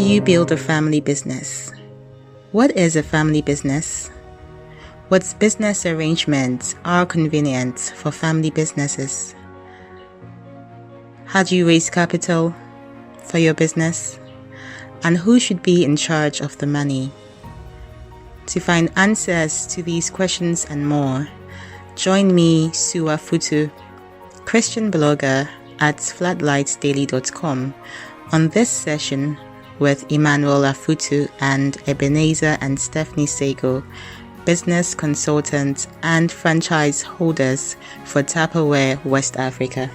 you build a family business? What is a family business? What business arrangements are convenient for family businesses? How do you raise capital for your business? And who should be in charge of the money? To find answers to these questions and more, join me, Sua Futu, Christian blogger at flatlightdaily.com, on this session with Emmanuel Afutu and Ebenezer and Stephanie Sego, business consultants and franchise holders for Tupperware West Africa.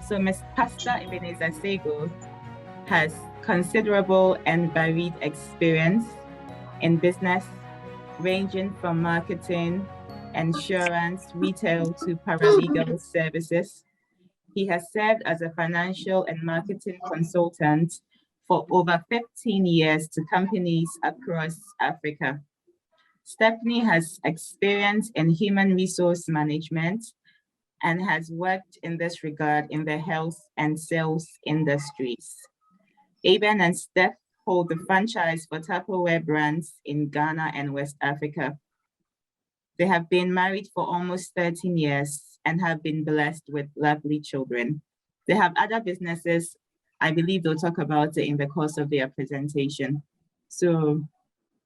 So Ms. Pastor Ebenezer Sego has considerable and varied experience in business, ranging from marketing, insurance, retail to paralegal services. He has served as a financial and marketing consultant for over 15 years to companies across Africa. Stephanie has experience in human resource management and has worked in this regard in the health and sales industries. Eben and Steph hold the franchise for Tupperware brands in Ghana and West Africa. They have been married for almost 13 years and have been blessed with lovely children. They have other businesses. I believe they'll talk about it in the course of their presentation. So,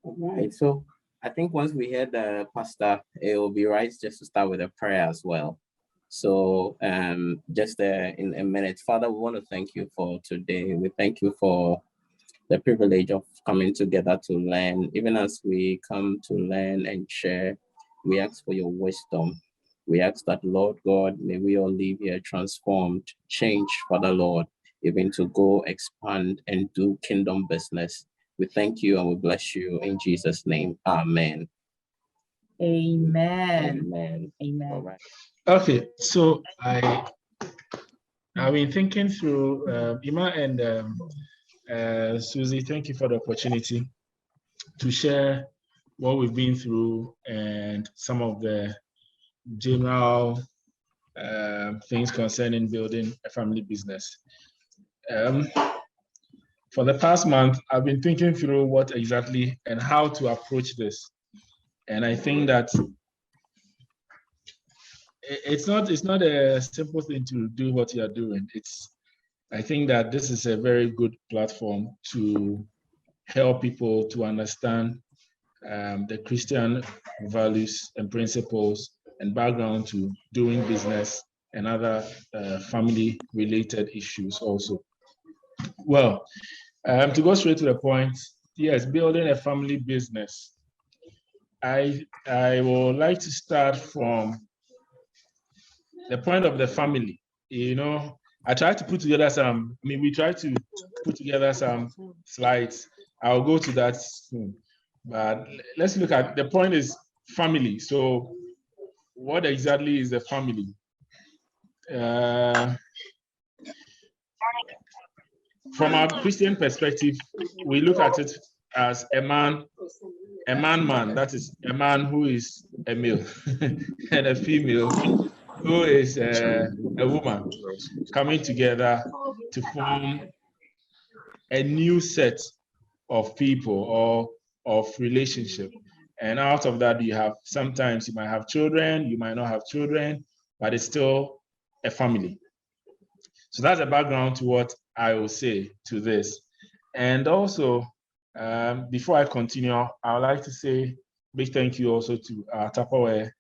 all right. So I think once we hear the pastor, it will be right just to start with a prayer as well. So just in a minute, Father, we want to thank you for today. We thank you for the privilege of coming together to learn. Even as we come to learn and share, we ask for your wisdom. We ask that, Lord God, may we all leave here transformed, changed, Father Lord, even to go expand and do kingdom business. We thank you and we bless you in Jesus' name. Amen. Amen. Amen. Amen. All right. Okay, so I've been thinking through Ima and Susie. Thank you for the opportunity to share what we've been through and some of the general things concerning building a family business. For the past month, I've been thinking through what exactly and how to approach this, and I think that it's not a simple thing to do what you are doing. I think that this is a very good platform to help people to understand the Christian values and principles and background to doing business and other family related issues also. Well, to go straight to the point, yes, building a family business. I would like to start from the point of the family. I tried to put together we tried to put together some slides. I'll go to that soon. But let's look at the point is family. So what exactly is a family? From our Christian perspective, we look at it as a man, that is a man who is a male, and a female who is a woman, coming together to form a new set of people or of relationship. And out of that, sometimes you might have children, you might not have children, but it's still a family. So that's the background to what I will say to this. And also, before I continue, I would like to say big thank you also to our Tupperware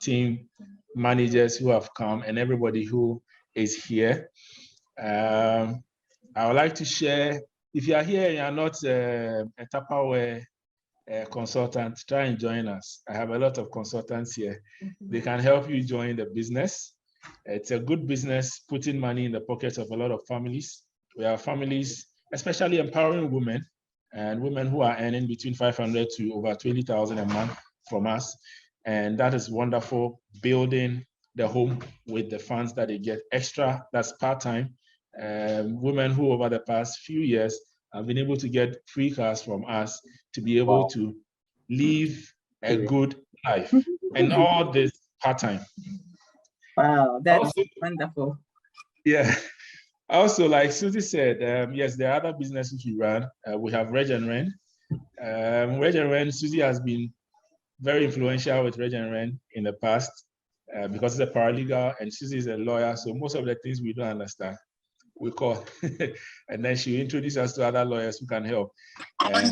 team managers who have come and everybody who is here. I would like to share, if you are here and you are not a Tupperware consultant, try and join us. I have a lot of consultants here. They can help you join the business. It's a good business, putting money in the pockets of a lot of families. We have families, especially empowering women, and women who are earning between 500 to over 20,000 a month from us. And that is wonderful, building the home with the funds that they get extra, that's part-time. Women who over the past few years have been able to get free cars from us to be able to live a good life. And all this part-time. Wow, that's Also, wonderful. yeah. Also, like Susie said, yes, there are other businesses we run. We have Reg and Ren. Reg and Ren, Susie has been very influential with Reg and Ren in the past because it's a paralegal and Susie is a lawyer. So most of the things we don't understand, we call. And then she introduced us to other lawyers who can help. And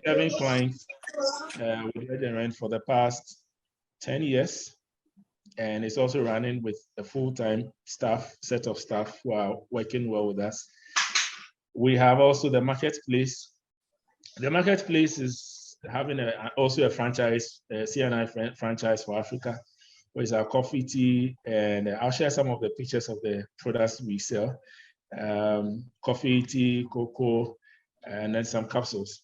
having clients with Reg and Ren for the past 10 years. And it's also running with a full-time set of staff who are working well with us. We have also the marketplace. The marketplace is having also a franchise, a CNI franchise for Africa, which is our coffee, tea, and I'll share some of the pictures of the products we sell. Coffee, tea, cocoa, and then some capsules.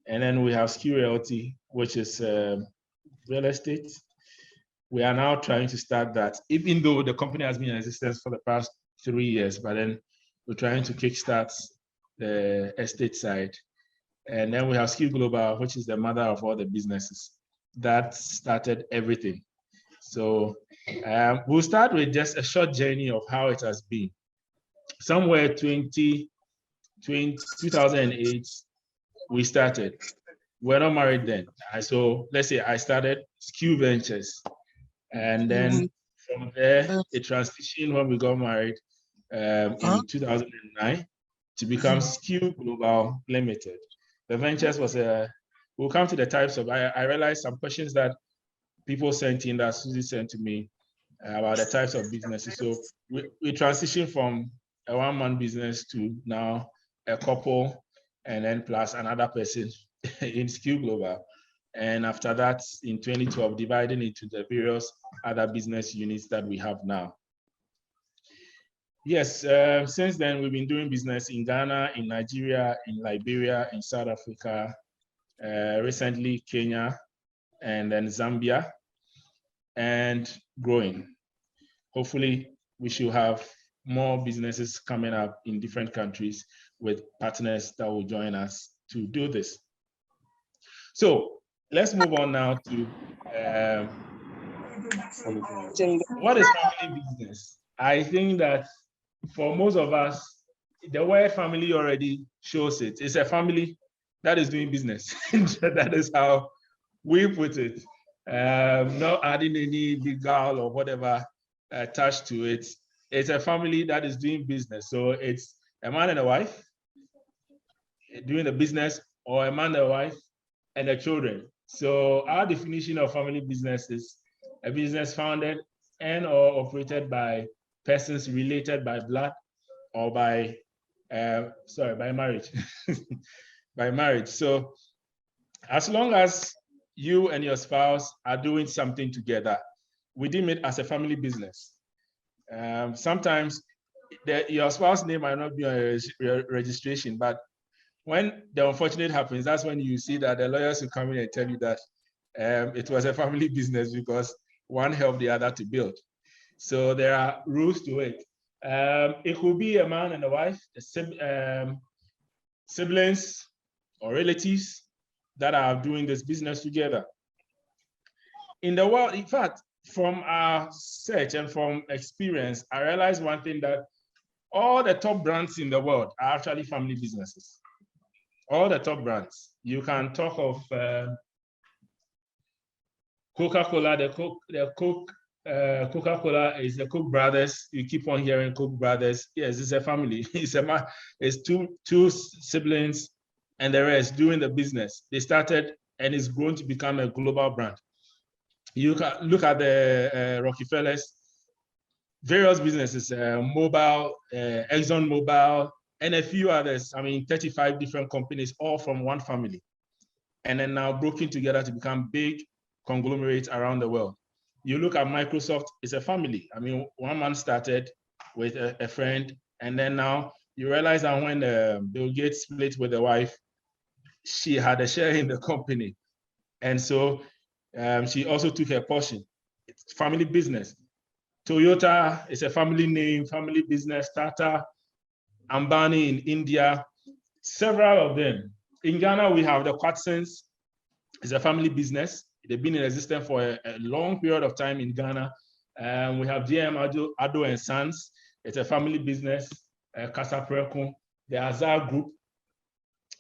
And then we have Skill Realty, which is real estate. We are now trying to start that, even though the company has been in existence for the past 3 years, but then we're trying to kickstart the estate side. And then we have Skill Global, which is the mother of all the businesses. That started everything. So we'll start with just a short journey of how it has been. Somewhere 2008, we started. We're not married then. So let's say I started Skill Ventures. And then from there, it transitioned when we got married in 2009 to become Skill Global Limited. The ventures was we'll come to the types of, I realized some questions that people sent in that Susie sent to me about the types of businesses. So we transitioned from a one-man business to now a couple and then plus another person in Skill Global. And after that, in 2012, dividing into the various other business units that we have now. Yes, since then, we've been doing business in Ghana, in Nigeria, in Liberia, in South Africa, recently Kenya, and then Zambia, and growing. Hopefully, we should have more businesses coming up in different countries with partners that will join us to do this. So let's move on now to what is family business? I think that for most of us, the word family already shows it. It's a family that is doing business. That is how we put it. Not adding any legal or whatever attached to it. It's a family that is doing business. So it's a man and a wife doing the business, or a man and a wife and the children. So our definition of family business is a business founded and or operated by persons related by blood or by marriage. By marriage. So as long as you and your spouse are doing something together, we deem it as a family business. Sometimes your spouse's name might not be on your registration, but when the unfortunate happens, that's when you see that the lawyers will come in and tell you that it was a family business because one helped the other to build. So there are rules to it. It could be a man and a wife, siblings or relatives that are doing this business together. In the world, in fact, from our search and from experience, I realized one thing, that all the top brands in the world are actually family businesses. All the top brands. You can talk of Coca-Cola, Coca-Cola is the Cook brothers. You keep on hearing Cook brothers. Yes, it's a family. It's two siblings and the rest doing the business. They started and it's grown to become a global brand. You can look at the Rockefellers, various businesses, Mobile, Exxon Mobil, and a few others. I mean, 35 different companies, all from one family. And then now broken together to become big conglomerates around the world. You look at Microsoft, it's a family. I mean, one man started with a friend, and then now you realize that when Bill Gates split with the wife, she had a share in the company. And so she also took her portion. It's family business. Toyota is a family name, family business. Tata, Ambani in India, several of them. In Ghana, we have the Quatsons. It's a family business. They've been in existence for a long period of time in Ghana. We have GM Ado and Sons. It's a family business. Casa Preco. The Azar Group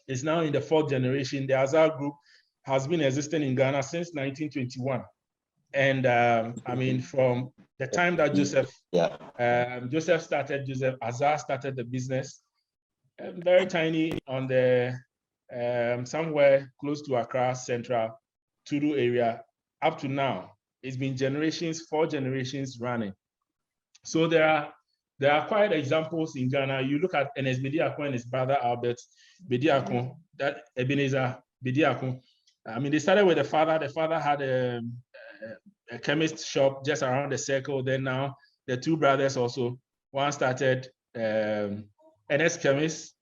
is now in the 4th generation. The Azar Group has been existing in Ghana since 1921. And I mean, from the time that Joseph Azar started the business, very tiny on the somewhere close to Accra Central, Tudu area, up to now. It's been 4 generations running. So there are quite examples in Ghana. You look at Enes Bediako and his brother Albert Bediako, that Ebenezer Bediako. I mean, they started with the father. The father had a chemist shop just around the circle. Then now the 2 brothers also. One started NS Chemist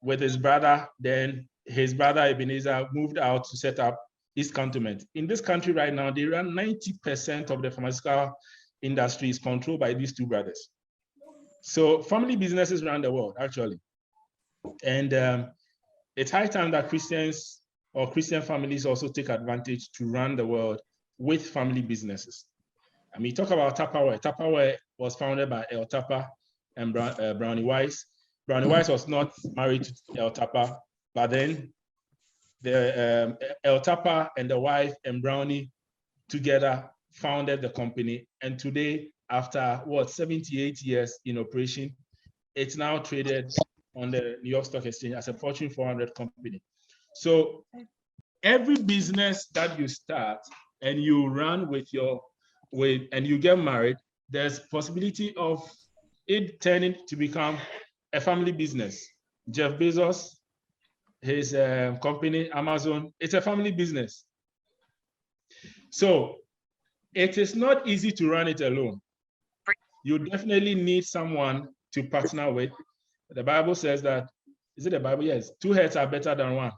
with his brother. Then his brother Ebenezer moved out to set up East Cantonment. In this country right now, they run 90% of the pharmaceutical industry is controlled by these 2 brothers. So family businesses around the world, actually. And it's high time that Christians or Christian families also take advantage to run the world with family businesses. I mean, talk about Tupperware. Tupperware was founded by El Tapa and Brownie Wise. Brownie Wise was not married to El Tapa, but then the El Tapa and the wife and Brownie together founded the company. And today, after 78 years in operation, it's now traded on the New York Stock Exchange as a Fortune 400 company. So every business that you start and you run and you get married, there's possibility of it turning to become a family business. Jeff Bezos, his company, Amazon, it's a family business. So it is not easy to run it alone. You definitely need someone to partner with. The Bible says that, is it the Bible? Yes, 2 heads are better than 1.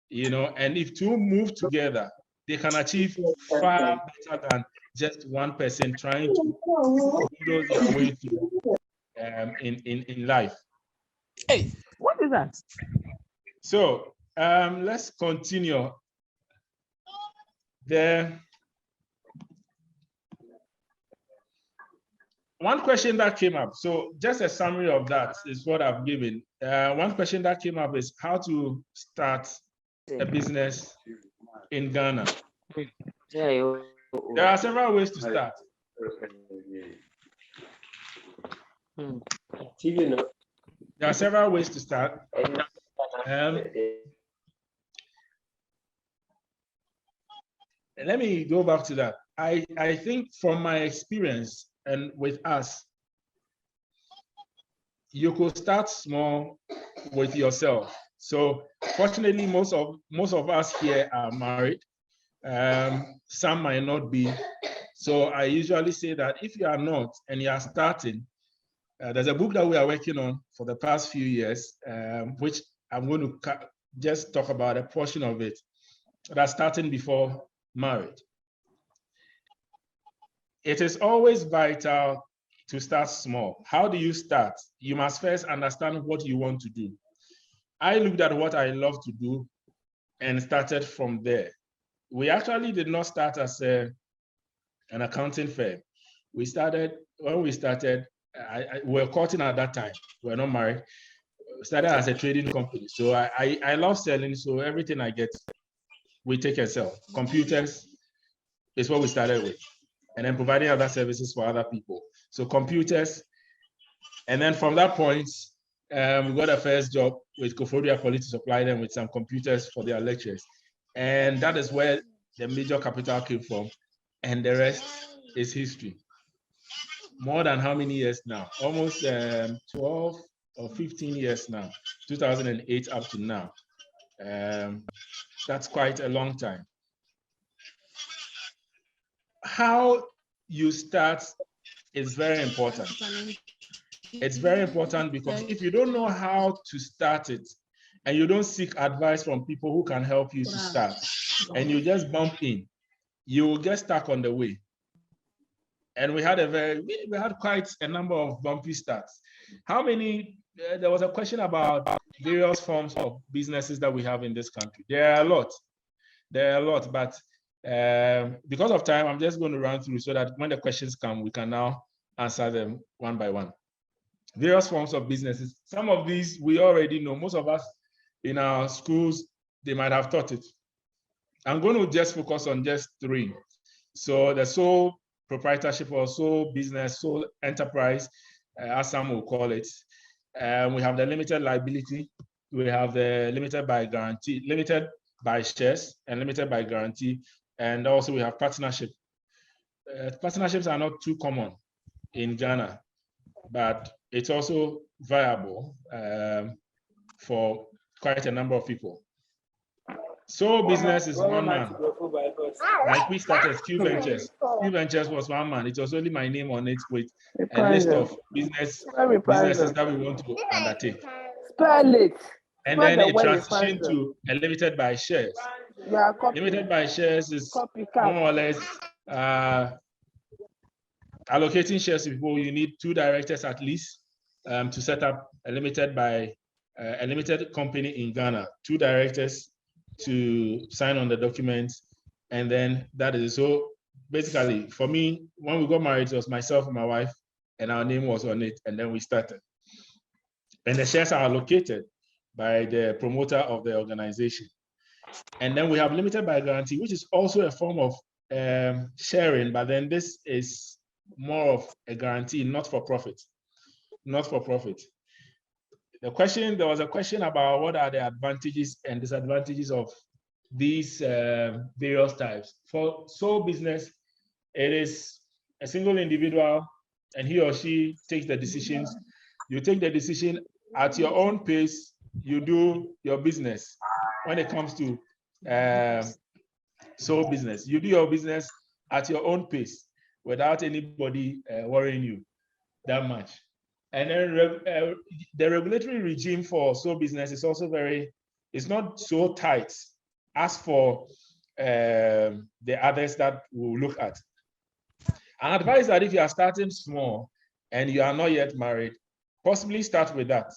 You know, and if 2 move together, they can achieve far better than just 1 person trying to bulldoze their way through in life. Hey, what is that? So let's continue. One question that came up, so just a summary of that is what I've given. One question that came up is how to start a business in Ghana. There are several ways to start. There are several ways to start. Let me go back to that. I think from my experience and with us, you could start small with yourself. So fortunately, most of us here are married. Some might not be. So I usually say that if you are not and you are starting, there's a book that we are working on for the past few years, which I'm going to just talk about a portion of it, that's starting before marriage. It is always vital to start small. How do you start? You must first understand what you want to do. I looked at what I love to do and started from there. We actually did not start as an accounting firm. When we started, we were courting at that time. We were not married. We started as a trading company. So I love selling. So everything I get, we take and sell. Computers is what we started with. And then providing other services for other people. So computers. And then from that point, we got a first job with Koforia Poly to supply them with some computers for their lectures. And that is where the major capital came from. And the rest is history. More than how many years now? Almost 12 or 15 years now, 2008 up to now. That's quite a long time. How you start is very important. It's very important because if you don't know how to start it and you don't seek advice from people who can help you to start and you just bump in, you will get stuck on the way. And we had quite a number of bumpy starts. How many? There was a question about various forms of businesses that we have in this country. There are a lot, but Because of time, I'm just going to run through so that when the questions come, we can now answer them one by one. Various forms of businesses. Some of these we already know. Most of us in our schools, they might have taught it. I'm going to just focus on just three. So the sole proprietorship or sole business, sole enterprise, as some will call it. We have the limited liability. We have the limited by guarantee, limited by shares, and limited by guarantee. And also we have partnership. Partnerships are not too common in Ghana, but it's also viable for quite a number of people. So business is one man. Like we started Q Ventures. Q Ventures was one man. It was only my name on it with a list of businesses that we want to undertake. Spell it. And then it transitioned to a limited by shares. Limited by shares is more or less allocating shares to people. You need 2 directors at least to set up a limited company in Ghana. 2 directors to sign on the documents, and then that is so. Basically, for me, when we got married, it was myself and my wife, and our name was on it, and then we started. And the shares are allocated by the promoter of the organization. And then we have limited by guarantee, which is also a form of sharing, but then this is more of a guarantee, not for profit. Not for profit. There was a question about what are the advantages and disadvantages of these various types. For sole business, it is a single individual and he or she takes the decisions. You take the decision at your own pace, you do your business. When it comes to sole business, you do your business at your own pace without anybody worrying you that much. And then the regulatory regime for sole business is also it's not so tight as for the others that we'll look at. An advice that if you are starting small and you are not yet married, possibly start with that.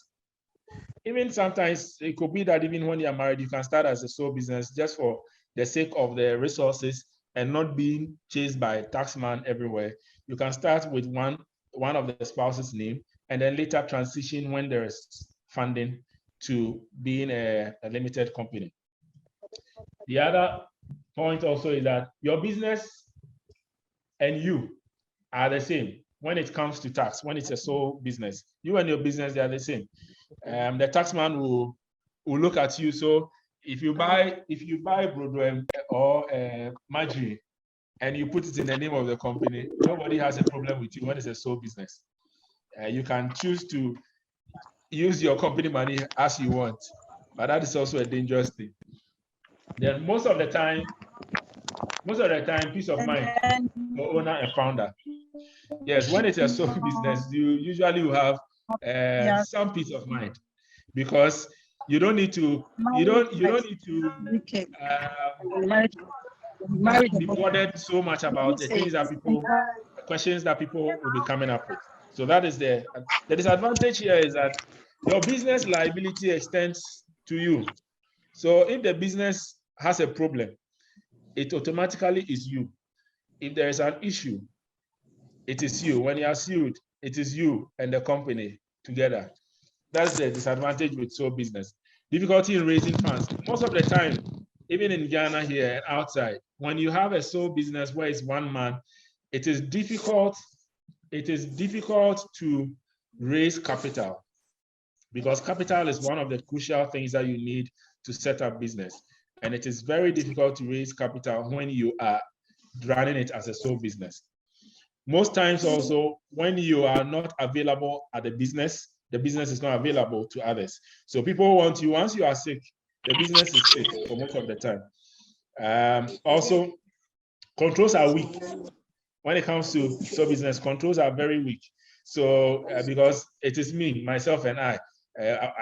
Even sometimes it could be that even when you are married, you can start as a sole business just for the sake of the resources and not being chased by a taxman everywhere. You can start with one of the spouse's name, and then later transition when there is funding to being a limited company. The other point also is that your business and you are the same when it comes to tax. When it's a sole business, you and your business, they are the same. The taxman will look at you. So if you buy Broadway or margarine and you put it in the name of the company, nobody has a problem with you when it's a sole business. You can choose to use your company money as you want, but that is also a dangerous thing. Then most of the time, peace of mind for owner and founder. Yes, when it's a sole business, you usually will have some peace of mind because you don't need to be bothered so much about the things that questions that people will be coming up with. So that is the disadvantage here is that your business liability extends to you. So if the business has a problem, it automatically is you. If there is an issue, it is you. When you are sued, it is you and the company together. That's the disadvantage with sole business. Difficulty in raising funds. Most of the time, even in Ghana here and outside, when you have a sole business where it's one man, it is difficult to raise capital because capital is one of the crucial things that you need to set up business. And it is very difficult to raise capital when you are running it as a sole business. Most times also, when you are not available at the business is not available to others. So people want you, once you are sick, the business is sick for most of the time. Also, controls are weak. When it comes to sole business, controls are very weak. So because it is me, myself, and I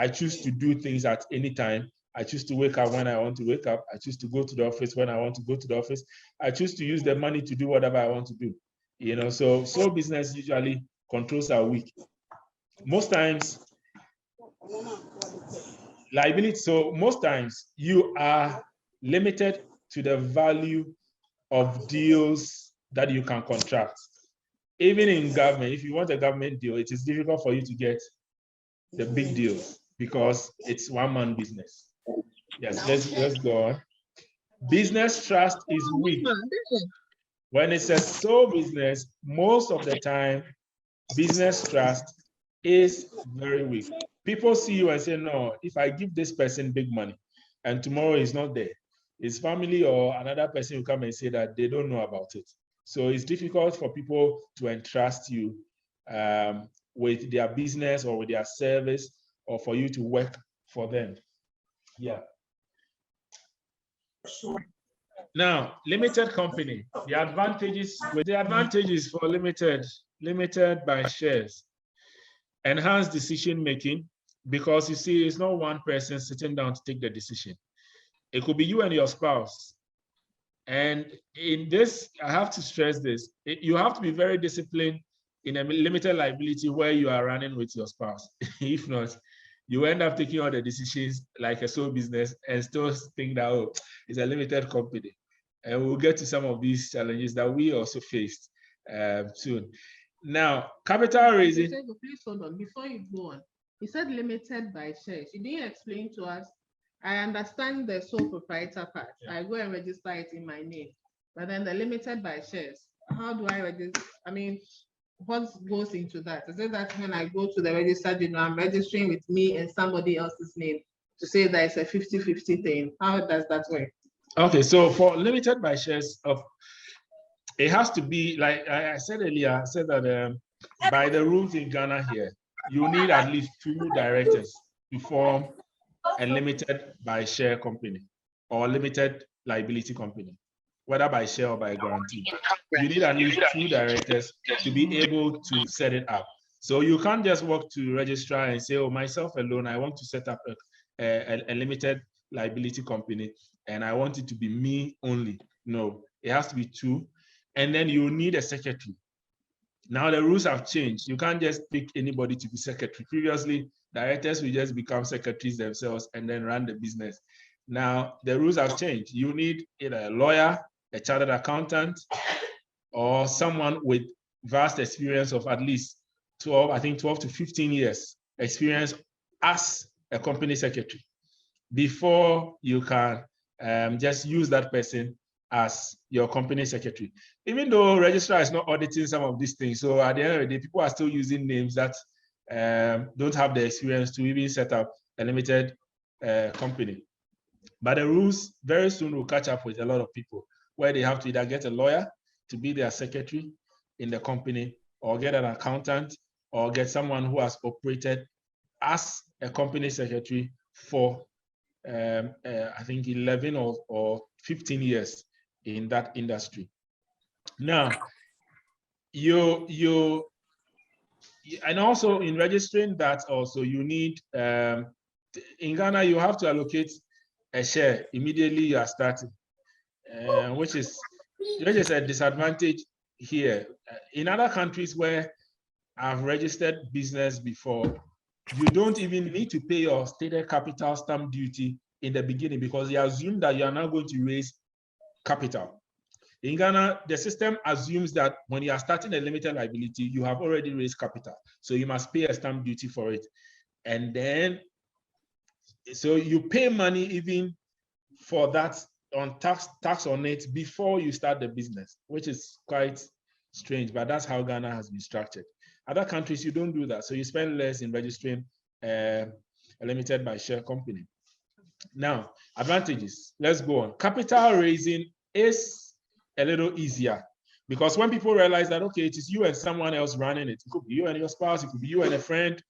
choose to do things at any time. I choose to wake up when I want to wake up. I choose to go to the office when I want to go to the office. I choose to use the money to do whatever I want to do. So sole business usually controls are weak. Most times, liability. So most times you are limited to the value of deals that you can contract. Even in government, if you want a government deal, it is difficult for you to get the big deals because it's one-man business. Yes, let's go on. Business trust is weak. When it's a sole business, most of the time, business trust is very weak. People see you and say, no, if I give this person big money and tomorrow he's not there, his family or another person will come and say that they don't know about it. So it's difficult for people to entrust you with their business or with their service or for you to work for them. Yeah. Now, limited company, the advantages for limited by shares, enhanced decision making, because you see, it's not one person sitting down to take the decision. It could be you and your spouse. And in this, I have to stress this, you have to be very disciplined in a limited liability where you are running with your spouse. If not, you end up taking all the decisions like a sole business and still think that, oh, it's a limited company. And we'll get to some of these challenges that we also faced soon. Now, capital raising. Please hold on. Before you go on, you said limited by shares. You didn't explain to us. I understand the sole proprietor part. Yeah. I go and register it in my name. But then the limited by shares, how do I register? I mean, what goes into that? Is it that when I go to the register, I'm registering with me and somebody else's name to say that it's a 50-50 thing? How does that work? Okay, so for limited by shares, it has to be, like I said earlier, I said that by the rules in Ghana here, you need at least 2 directors to form a limited by share company or limited liability company, whether by share or by guarantee. You need at least 2 directors to be able to set it up. So you can't just walk to registrar and say, oh, myself alone, I want to set up a limited liability company and I want it to be me only. No, it has to be 2. And then you need a secretary. Now the rules have changed. You can't just pick anybody to be secretary. Previously, directors will just become secretaries themselves and then run the business. Now the rules have changed. You need either a lawyer, a chartered accountant, or someone with vast experience of at least 12 to 15 years experience as a company secretary before you can just use that person as your company secretary. Even though registrar is not auditing some of these things, so at the end of the day, people are still using names that don't have the experience to even set up a limited company. But the rules very soon will catch up with a lot of people where they have to either get a lawyer to be their secretary in the company or get an accountant or get someone who has operated as a company secretary for I think 11 or 15 years in that industry. Now, and also in registering that also you need, in Ghana, you have to allocate a share immediately you are starting, which is a disadvantage here. In other countries where I've registered business before, you don't even need to pay your stated capital stamp duty in the beginning because they assume that you are now going to raise capital. In Ghana, the system assumes that when you are starting a limited liability, you have already raised capital. So you must pay a stamp duty for it. And then, so you pay money even for that on tax on it before you start the business, which is quite strange, but that's how Ghana has been structured. Other countries, you don't do that. So you spend less in registering a limited by share company. Now, advantages. Let's go on. Capital raising is a little easier because when people realize that, okay, it is you and someone else running it, it could be you and your spouse, it could be you and a friend,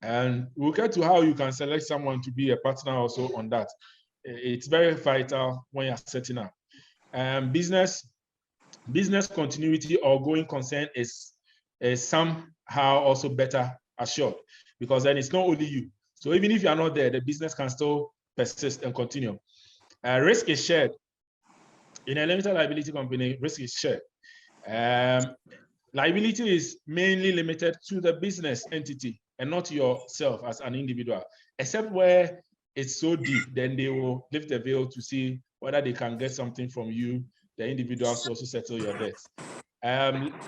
and we'll get to how you can select someone to be a partner also on that. It's very vital when you're setting up. Business continuity or going concern is somehow also better assured because then it's not only you. So even if you are not there, the business can still persist and continue. Risk is shared. In a limited liability company, risk is shared. Liability is mainly limited to the business entity and not yourself as an individual, except where it's so deep, then they will lift the veil to see whether they can get something from you the individuals to also settle your debts.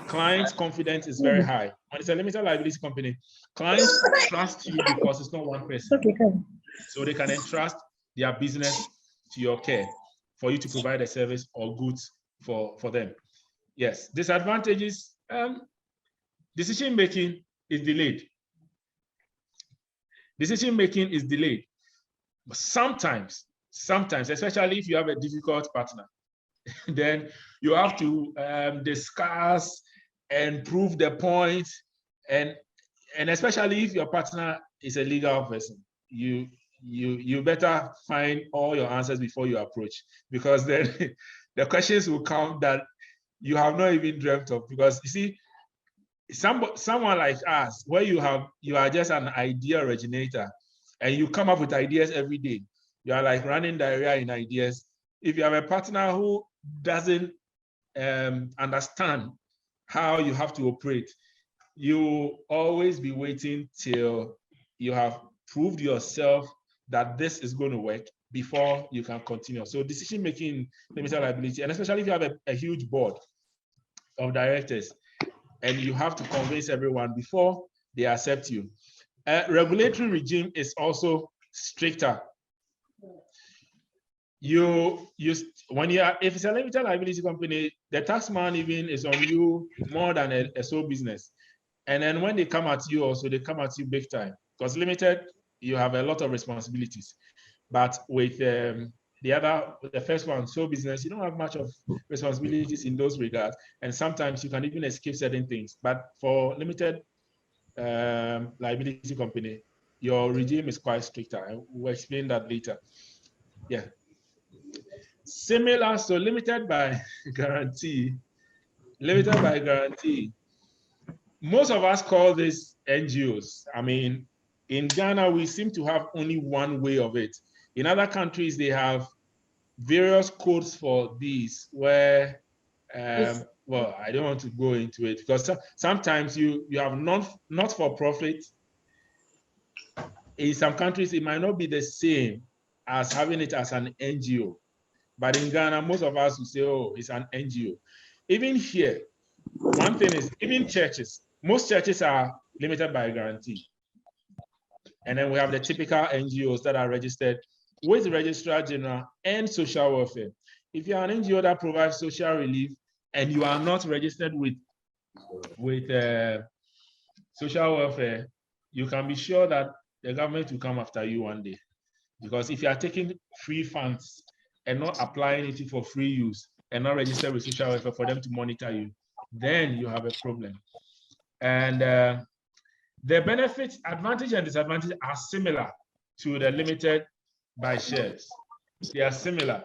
Clients' confidence is very high. When it's a limited liability company, clients trust you because it's not one person. So they can entrust their business to your care for you to provide a service or goods for them. Yes, disadvantages, decision-making is delayed. Decision-making is delayed. But sometimes, especially if you have a difficult partner, then you have to discuss and prove the point, and especially if your partner is a legal person, you better find all your answers before you approach, because then the questions will come that you have not even dreamt of. Because you see, someone like us, where you are just an idea originator and you come up with ideas every day, you are like running diarrhea in ideas. If you have a partner who doesn't understand how you have to operate, you always be waiting till you have proved yourself that this is going to work before you can continue. So decision making, limited liability, and especially if you have a huge board of directors and you have to convince everyone before they accept you. Regulatory regime is also stricter. If it's a limited liability company, the tax man even is on you more than a sole business. And then when they come at you also, they come at you big time. Because limited, you have a lot of responsibilities. But with the first one, sole business, you don't have much of responsibilities in those regards. And sometimes you can even escape certain things. But for limited liability company, your regime is quite stricter. We'll explain that later. Yeah. Similar, so limited by guarantee. Limited by guarantee. Most of us call this NGOs. I mean, in Ghana, we seem to have only one way of it. In other countries, they have various codes for these where, well, I don't want to go into it because sometimes you have not for profit. In some countries, it might not be the same as having it as an NGO. But in Ghana, most of us will say, oh, it's an NGO. Even here, one thing is, even churches, most churches are limited by guarantee. And then we have the typical NGOs that are registered with the Registrar General and social welfare. If you are an NGO that provides social relief and you are not registered with social welfare, you can be sure that the government will come after you one day. Because if you are taking free funds and not applying it for free use and not registered with social welfare for them to monitor you, then you have a problem. And the benefits, advantage and disadvantage are similar to the limited by shares. They are similar.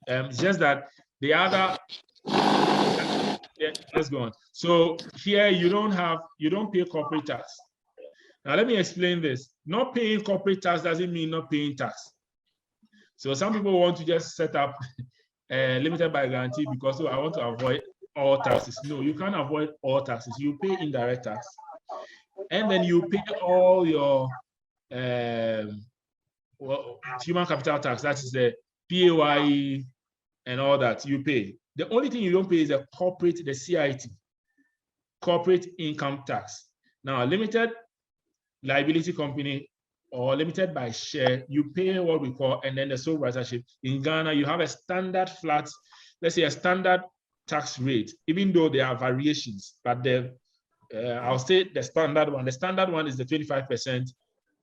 It's just that the other, yeah, let's go on. So here you don't pay corporate tax. Now let me explain this. Not paying corporate tax doesn't mean not paying tax. So some people want to just set up limited by guarantee because I want to avoid all taxes. No, you can't avoid all taxes. You pay indirect tax. And then you pay all your human capital tax, that is the PAYE and all that you pay. The only thing you don't pay is the CIT, corporate income tax. Now, limited liability company or limited by share, you pay what we call, and then the sole proprietorship. In Ghana, you have a standard flat, let's say a standard tax rate, even though there are variations, but I'll say the standard one. The standard one is the 25%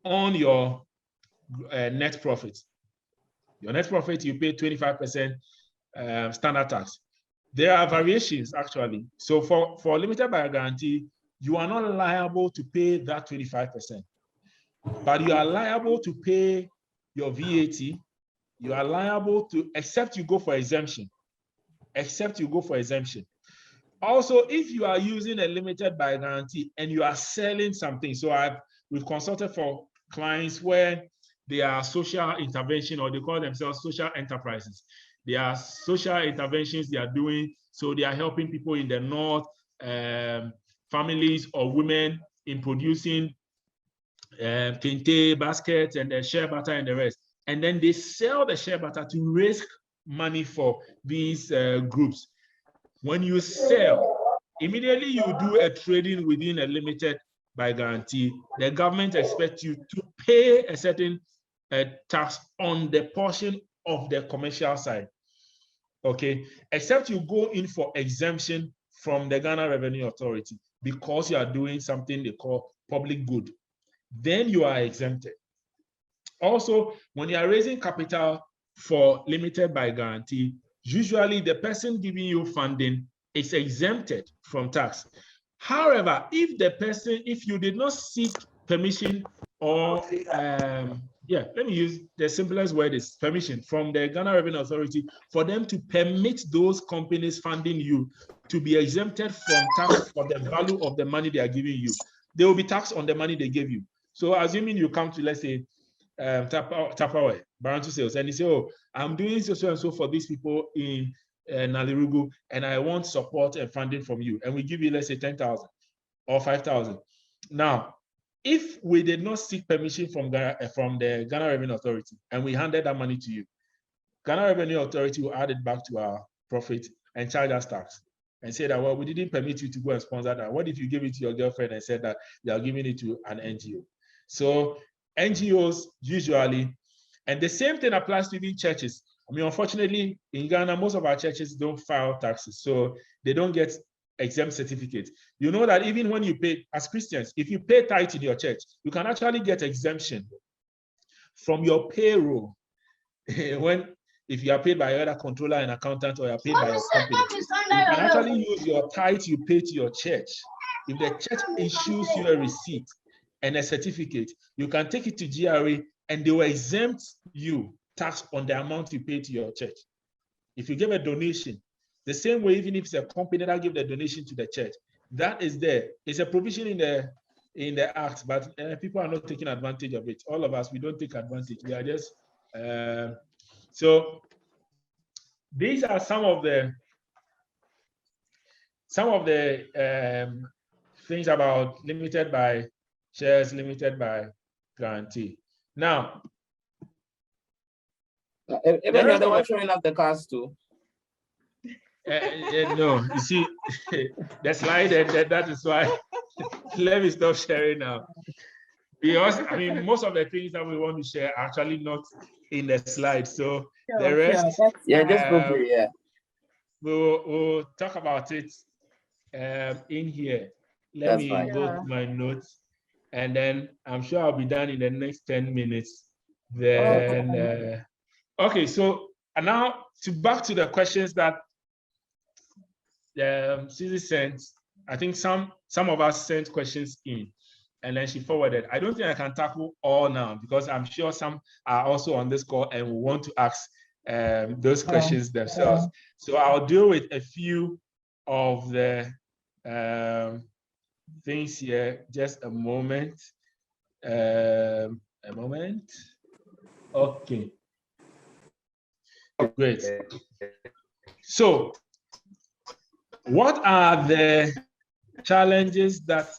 on your net profit. Your net profit, you pay 25% standard tax. There are variations actually. So for limited by guarantee, you are not liable to pay that 25%, but you are liable to pay your VAT. You are liable to, except you go for exemption. Also, if you are using a limited by guarantee and you are selling something, so we've consulted for clients where they are social intervention, or they call themselves social enterprises. They are social interventions they are doing, so they are helping people in the north, families or women in producing kente baskets and the shea butter and the rest. And then they sell the shea butter to raise money for these groups. When you sell, immediately you do a trading within a limited by guarantee, the government expects you to pay a certain tax on the portion of the commercial side. Okay, except you go in for exemption from the Ghana Revenue Authority because you are doing something they call public good, then you are exempted. Also, when you are raising capital for limited by guarantee, usually the person giving you funding is exempted from tax. However, if you did not seek permission or let me use the simplest word is permission from the Ghana Revenue Authority for them to permit those companies funding you to be exempted from tax for the value of the money they are giving you. They will be taxed on the money they gave you. So assuming you come to, let's say, Tupperware, Barantu Sales, and you say, oh, I'm doing so and so for these people in Nalirugu, and I want support and funding from you. And we give you, let's say, 10,000 or 5,000. Now, if we did not seek permission from the Ghana Revenue Authority and we handed that money to you, Ghana Revenue Authority will add it back to our profit and charge us tax and say that, well, we didn't permit you to go and sponsor that. What if you give it to your girlfriend and said that they are giving it to an NGO? So NGOs usually, and the same thing applies to even churches. I mean, unfortunately, in Ghana, most of our churches don't file taxes, so they don't get exempt certificates. You know that even when you pay, as Christians, if you pay tithe in your church, you can actually get exemption from your payroll if you are paid by either controller and accountant or you are paid by your company. You can actually use your tithe you pay to your church. If the church issues you a receipt and a certificate, you can take it to GRA and they will exempt you tax on the amount you pay to your church. If you give a donation, the same way, even if it's a company that give the donation to the church, that is there. It's a provision in the act, but people are not taking advantage of it. All of us, we don't take advantage. We are just so these are some of the things about limited by shares, limited by guarantee. Now, even they were showing up the cars too. No, you see, the slide, that is why. Let me stop sharing now. Because, I mean, most of the things that we want to share are actually not in the slide. So the rest, we'll talk about it in here. Let me go to my notes, and then I'm sure I'll be done in the next 10 minutes. Then, okay, so now back to the questions that Susie sent. I think some of us sent questions in, and then she forwarded. I don't think I can tackle all now because I'm sure some are also on this call and will want to ask those questions themselves. So I'll deal with a few of the things here. Just a moment. Okay. Great. So, what are the challenges that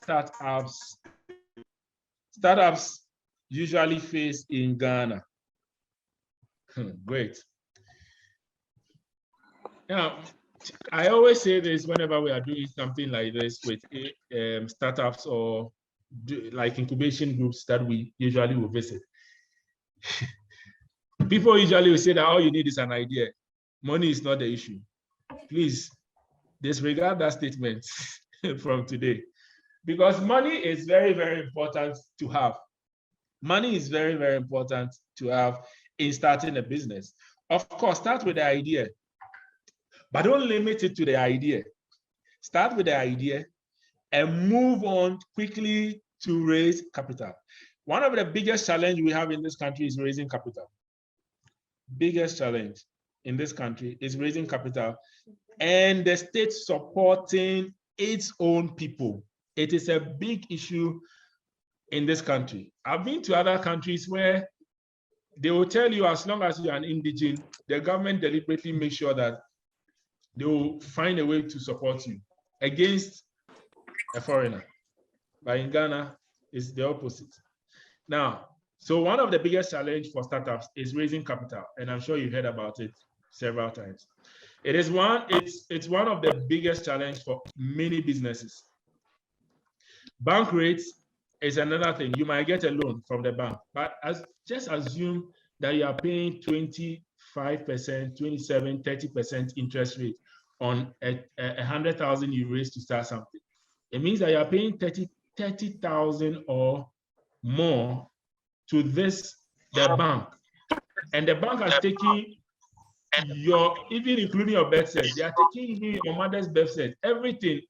startups usually face in Ghana? Great. Now, I always say this whenever we are doing something like this with startups or like incubation groups that we usually will visit. People usually will say that all you need is an idea. Money is not the issue. Please disregard that statement from today, because money is very, very important to have. Money is very, very important to have in starting a business. Of course, start with the idea, but don't limit it to the idea. Start with the idea and move on quickly to raise capital. One of the biggest challenges we have in this country is raising capital. Biggest challenge in this country is raising capital and the state supporting its own people. It is a big issue in this country. I've been to other countries where they will tell you as long as you're an indigene, the government deliberately makes sure that they will find a way to support you against a foreigner. But in Ghana, it's the opposite. Now, so one of the biggest challenges for startups is raising capital, and I'm sure you heard about it. several times. It's one of the biggest challenge for many businesses. Bank rates is another thing. You might get a loan from the bank, but just assume that you are paying 25%, 27%, 30% interest rate on a 100,000 you raise to start something. It means that you are paying 30,000 or more to the bank. And the bank has taken even including your birth cert, they are taking your mother's birth cert, everything.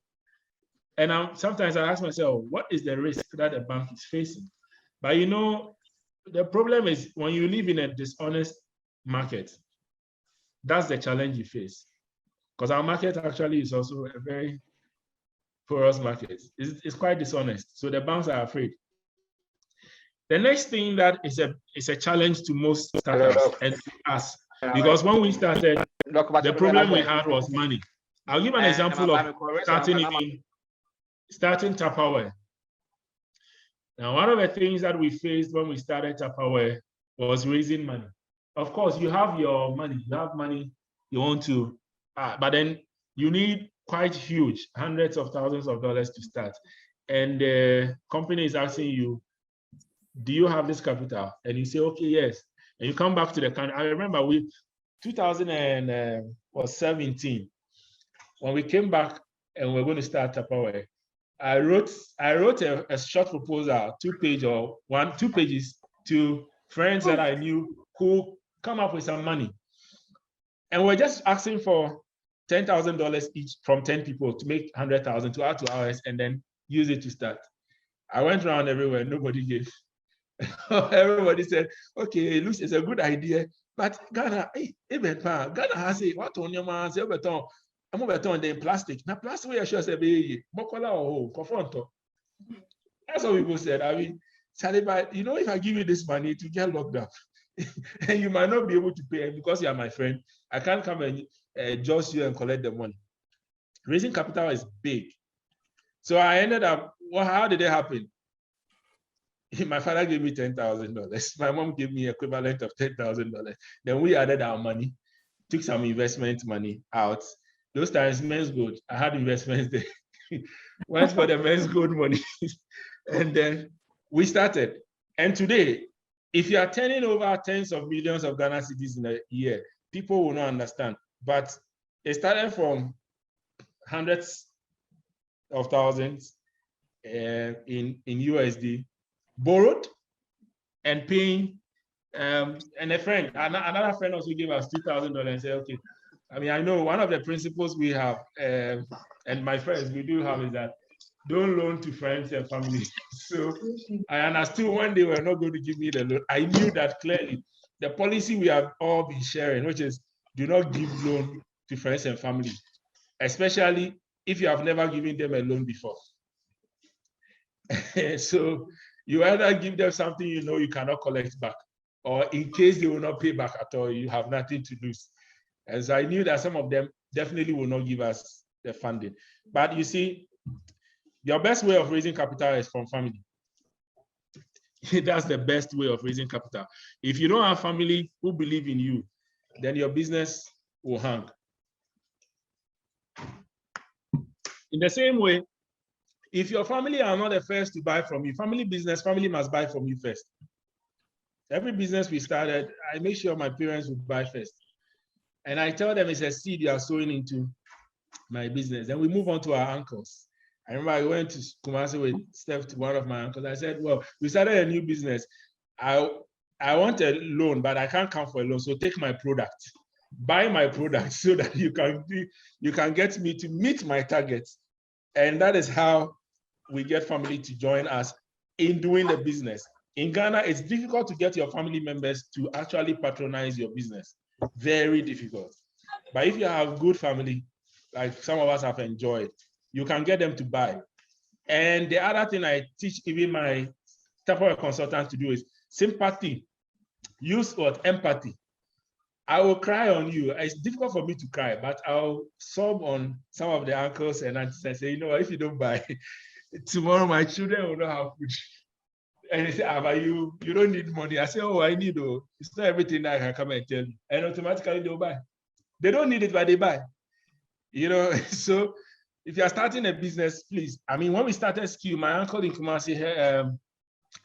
And sometimes I ask myself, what is the risk that the bank is facing? But the problem is when you live in a dishonest market, that's the challenge you face. Because our market actually is also a very porous market. It's quite dishonest. So the banks are afraid. The next thing that is a challenge to most startups and to us, because when we started, the problem we had was money. I'll give an example of starting Tupperware. Now, one of the things that we faced when we started Tupperware was raising money. Of course, you have your money, you want to, but then you need quite huge, hundreds of thousands of dollars to start. And the company is asking you, do you have this capital? And you say, okay, yes. And you come back to the country. I remember 2017, when we came back and we were going to start Tupperware, I wrote a short proposal, 2 pages to friends that I knew who come up with some money. And we're just asking for $10,000 each from 10 people to make 100,000 to add to ours and then use it to start. I went around everywhere, nobody gave. Everybody said, okay, it looks it's a good idea, but Ghana, Ghana has a what on your man say beton. I'm beton then plastic. Now plastic we are sure say be mokola or confonto. That's what people said. I mean, but if I give you this money to get locked up, and you might not be able to pay because you are my friend, I can't come and judge you and collect the money. Raising capital is big. So I ended up, how did it happen? My father gave me $10,000. My mom gave me equivalent of $10,000. Then we added our money, took some investment money out. Those times, men's gold, I had investments there. Went for the men's gold money. And then we started. And today, if you are turning over tens of millions of Ghana cedis in a year, people will not understand. But it started from hundreds of thousands in USD, borrowed and paying, and another friend also gave us $2,000 and said, okay, I mean, I know one of the principles we have, and my friends, we do have is that don't loan to friends and family. So I understood when they were not going to give me the loan. I knew that clearly. The policy we have all been sharing, which is do not give loan to friends and family, especially if you have never given them a loan before. So you either give them something you cannot collect back, or in case they will not pay back at all, you have nothing to lose. And so I knew that some of them definitely will not give us the funding. But you see, your best way of raising capital is from family. That's the best way of raising capital. If you don't have family who believe in you, then your business will hang. In the same way, if your family are not the first to buy from you, family must buy from you first. Every business we started, I make sure my parents would buy first. And I tell them it's a seed you are sowing into my business. Then we move on to our uncles. I remember I went to Kumasi with Steph, to one of my uncles. I said, well, we started a new business. I want a loan, but I can't come for a loan. So take my product, buy my product so that you can get me to meet my targets. And that is how we get family to join us in doing the business. In Ghana, it's difficult to get your family members to actually patronize your business. Very difficult. But if you have good family, like some of us have enjoyed, you can get them to buy. And the other thing I teach even my Tupperware consultants to do is sympathy. Use what? Empathy. I will cry on you. It's difficult for me to cry, but I'll sob on some of the uncles and aunties and say, if you don't buy, tomorrow my children will not have food. And they say, but you don't need money. I say, I need, it's not everything that I can come and tell you. And automatically they'll buy. They don't need it, but they buy. You know, so if you are starting a business, please. I mean, when we started SKU, my uncle in Kumasi,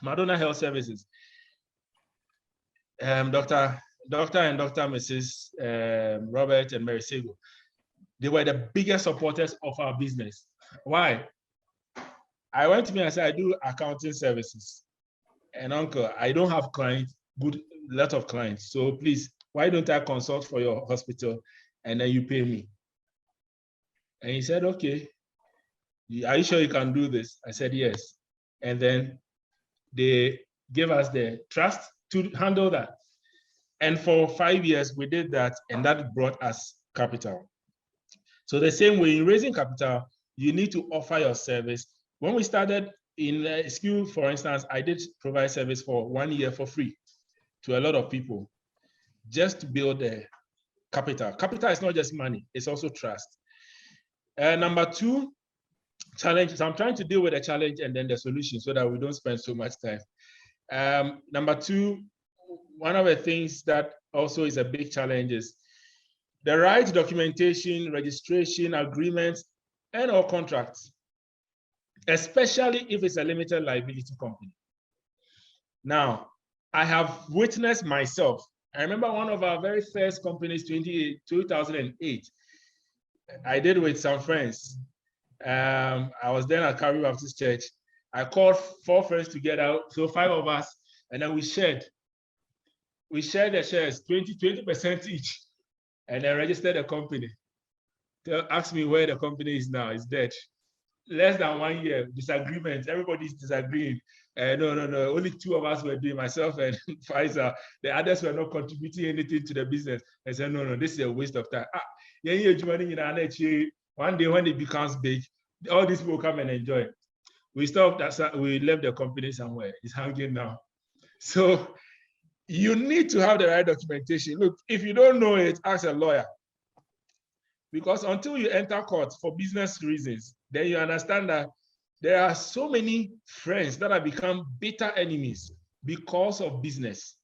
Madonna Health Services, Dr. and Dr. Mrs. Robert and Mary Sego, they were the biggest supporters of our business. Why? I went to me and said, I do accounting services. And uncle, I don't have clients, lot of clients. So please, why don't I consult for your hospital and then you pay me? And he said, okay, are you sure you can do this? I said, yes. And then they gave us the trust to handle that. And for 5 years, we did that, and that brought us capital. So the same way in raising capital, you need to offer your service. When we started in school, for instance, I did provide service for 1 year for free to a lot of people, just to build the capital. Capital is not just money, it's also trust. Number two, challenge. So I'm trying to deal with the challenge and then the solution so that we don't spend so much time. Number two, one of the things that also is a big challenge is the right documentation, registration, agreements, and or contracts, especially if it's a limited liability company. Now, I have witnessed myself. I remember one of our very first companies, 2008, I did with some friends. I was then at Calvary Baptist Church. I called 4 friends together, so 5 of us, and then we shared. We shared the shares, 20% each, and then registered the company. They asked me where the company is now. It's dead. Less than 1 year, disagreements. Everybody's disagreeing. No, only 2 of us were doing, myself and Pfizer. The others were not contributing anything to the business. I said, no, this is a waste of time. One day when it becomes big, all these people come and enjoy. We stopped, we left the company somewhere. It's hanging now. So you need to have the right documentation. Look, if you don't know it, ask a lawyer. Because until you enter court for business reasons, then you understand that there are so many friends that have become bitter enemies because of business.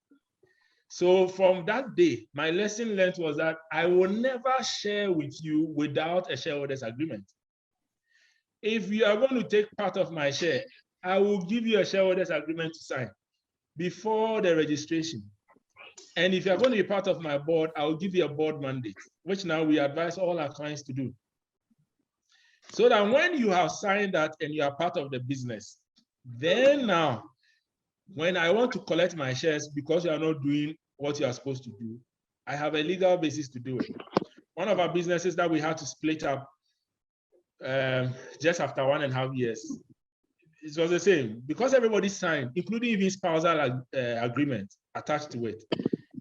So from that day, my lesson learned was that I will never share with you without a shareholders agreement. If you are going to take part of my share, I will give you a shareholders agreement to sign before the registration. And if you're going to be part of my board, I will give you a board mandate, which now we advise all our clients to do. So that when you have signed that and you are part of the business, then now, when I want to collect my shares because you are not doing what you are supposed to do, I have a legal basis to do it. One of our businesses that we had to split up just after 1.5 years, it was the same because everybody signed, including even spousal agreement attached to it.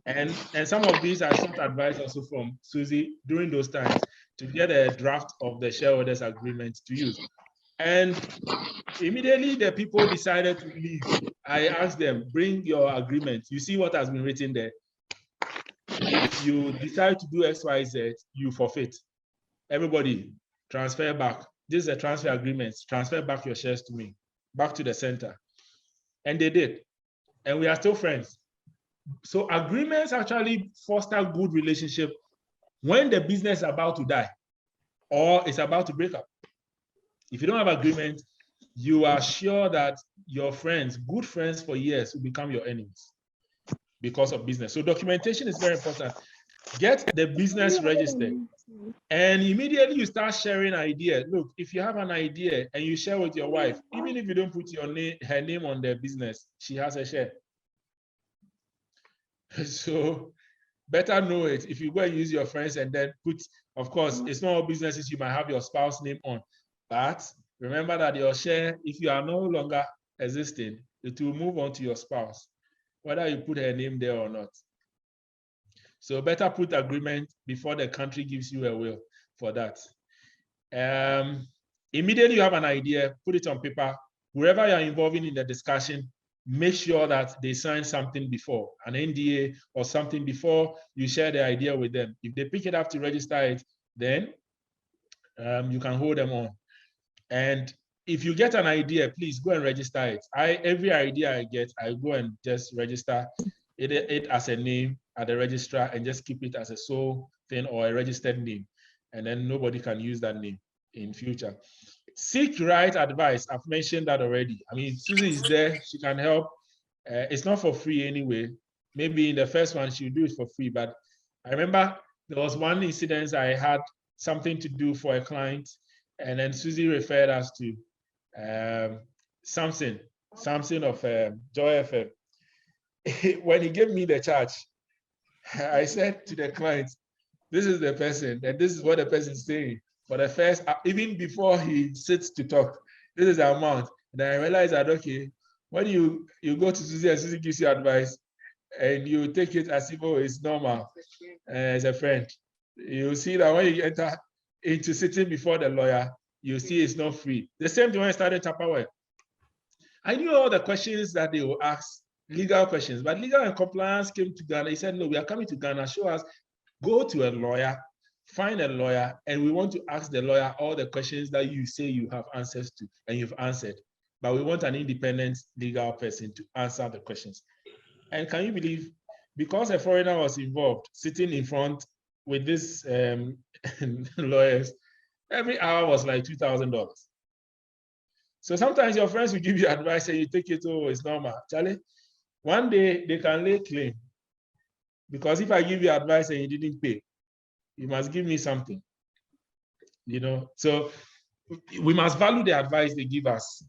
And some of these I sought advice also from Susie during those times to get a draft of the shareholders agreement to use. And immediately the people decided to leave. I asked them, bring your agreement. You see what has been written there. If you decide to do X, Y, Z, you forfeit. Everybody, transfer back. This is a transfer agreement. Transfer back your shares to me, back to the center. And they did. And we are still friends. So agreements actually foster good relationship when the business is about to die or it's about to break up. If you don't have agreement, you are sure that your friends, good friends for years, will become your enemies because of business. So documentation is very important. Get the business registered. And immediately you start sharing ideas. Look, if you have an idea and you share with your wife, even if you don't put her name on the business, she has a share. So better know it. If you go and use your friends and then put, of course, it's not all businesses you might have your spouse name on, but remember that your share, if you are no longer existing, it will move on to your spouse, whether you put her name there or not. So better put agreement before the country gives you a will for that. Immediately you have an idea, put it on paper. Whoever you're involving in the discussion, make sure that they sign something before, an NDA or something before you share the idea with them. If they pick it up to register it, then you can hold them on. And if you get an idea, please go and register it. Every idea I get, I go and just register. it as a name at the registrar and just keep it as a sole thing or a registered name. And then nobody can use that name in future. Seek right advice. I've mentioned that already. I mean, Susie is there. She can help. It's not for free anyway. Maybe in the first one, she'll do it for free. But I remember there was one incident I had something to do for a client. And then Susie referred us to Samson of Joy FM. When he gave me the charge, I said to the client, this is the person, and this is what the person is saying. For the first, even before he sits to talk, this is the amount. And then I realized that, okay, when you go to Susie and Susie gives you advice, and you take it as if, oh, it's normal, as a friend, you see that when you enter into sitting before the lawyer, you see it's not free. The same thing when I started Tupperware. I knew all the questions that they will ask, legal questions, but legal and compliance came to Ghana. He said, no, we are coming to Ghana, show us, go to a lawyer, find a lawyer, and we want to ask the lawyer all the questions that you say you have answers to, and you've answered. But we want an independent legal person to answer the questions. And can you believe, because a foreigner was involved, sitting in front with these lawyers, every hour was like $2,000. So sometimes your friends will give you advice and you take it, oh, it's normal. Charlie, one day they can lay claim. Because if I give you advice and you didn't pay, you must give me something. You know, so we must value the advice they give us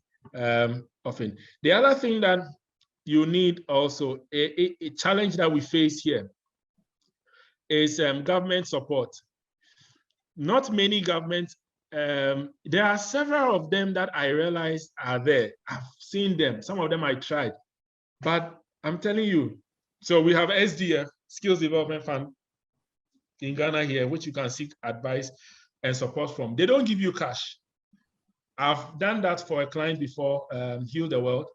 often. The other thing that you need also, a challenge that we face here is government support. Not many governments, there are several of them that I realize are there. I've seen them, some of them I tried, but I'm telling you, so we have SDF, Skills Development Fund in Ghana here, which you can seek advice and support from. They don't give you cash. I've done that for a client before, Heal the World.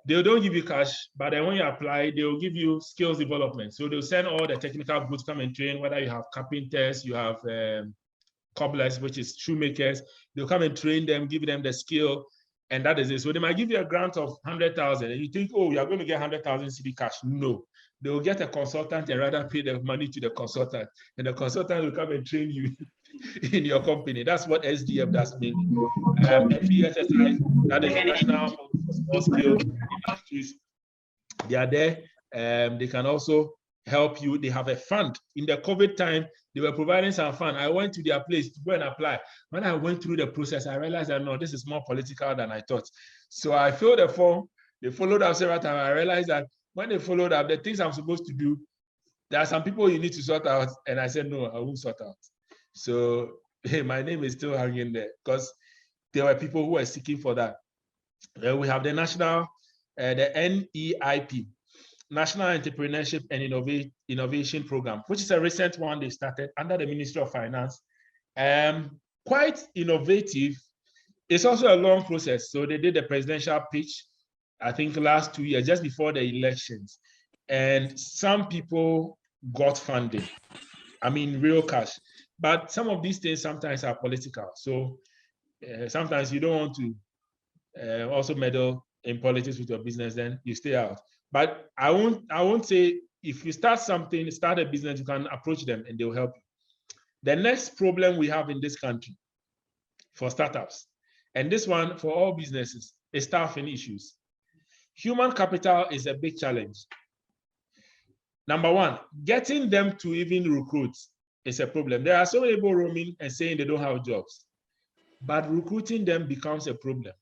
They don't give you cash, but then when you apply, they will give you skills development. So they'll send all the technical goods, come and train, whether you have carpenters, you have cobblers, which is shoemakers. They'll come and train them, give them the skill, and that is it. So they might give you a grant of 100,000, and you think, oh, you're going to get 100,000 CD cash. No, they will get a consultant and rather pay the money to the consultant, and the consultant will come and train you in your company. That's what SDF does mainly. NBSSI, that is the National Small Scale Industries. They are there. They can also help you. They have a fund. In the COVID time, they were providing some fund. I went to their place to go and apply. When I went through the process, I realized that no, this is more political than I thought. So I filled the form. They followed up several times. I realized that when they followed up, the things I'm supposed to do, there are some people you need to sort out. And I said, no, I won't sort out. So hey, my name is still hanging there because there were people who were seeking for that. Then we have the national, the NEIP, National Entrepreneurship and Innovation Program, which is a recent one they started under the Ministry of Finance. Quite innovative. It's also a long process. So they did the presidential pitch, I think last 2 years, just before the elections. And some people got funding. I mean, real cash. But some of these things sometimes are political. So sometimes you don't want to also meddle in politics with your business, then you stay out. But I won't say if you start something, start a business, you can approach them and they'll help you. The next problem we have in this country for startups, and this one for all businesses, is staffing issues. Human capital is a big challenge. Number one, getting them to even recruit is a problem. There are so many people roaming and saying they don't have jobs, but recruiting them becomes a problem.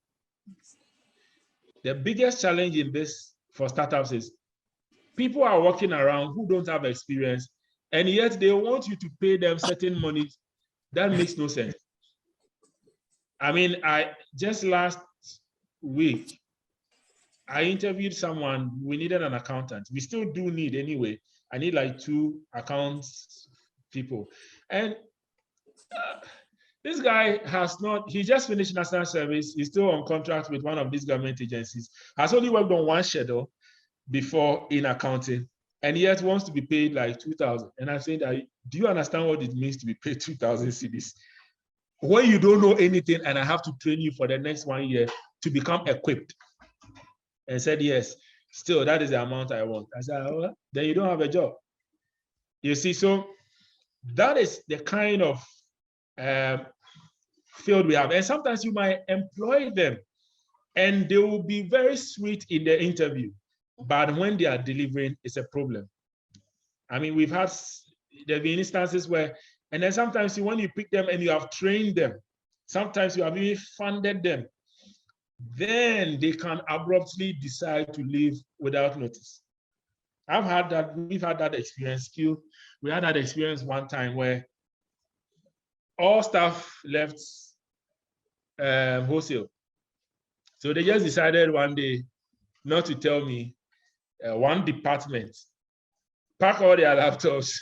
The biggest challenge in this for startups is people are walking around who don't have experience, and yet they want you to pay them certain money. That makes no sense. I mean, just last week, I interviewed someone. We needed an accountant. We still do need anyway. I need like 2 accounts people. And this guy he just finished national service. He's still on contract with one of these government agencies, has only worked on one schedule before in accounting, and yet wants to be paid like 2,000. And I'm saying that, do you understand what it means to be paid 2,000 cedis? When you don't know anything and I have to train you for the next 1 year to become equipped? And said yes. Still, that is the amount I want. I said, oh, then you don't have a job. You see, so that is the kind of field we have. And sometimes you might employ them and they will be very sweet in the interview. But when they are delivering, it's a problem. I mean, there have been instances where, and then sometimes when you pick them and you have trained them, sometimes you have even funded them, then they can abruptly decide to leave without notice. We've had that experience. We had that experience one time where all staff left wholesale. So they just decided one day not to tell me. One department pack all their laptops,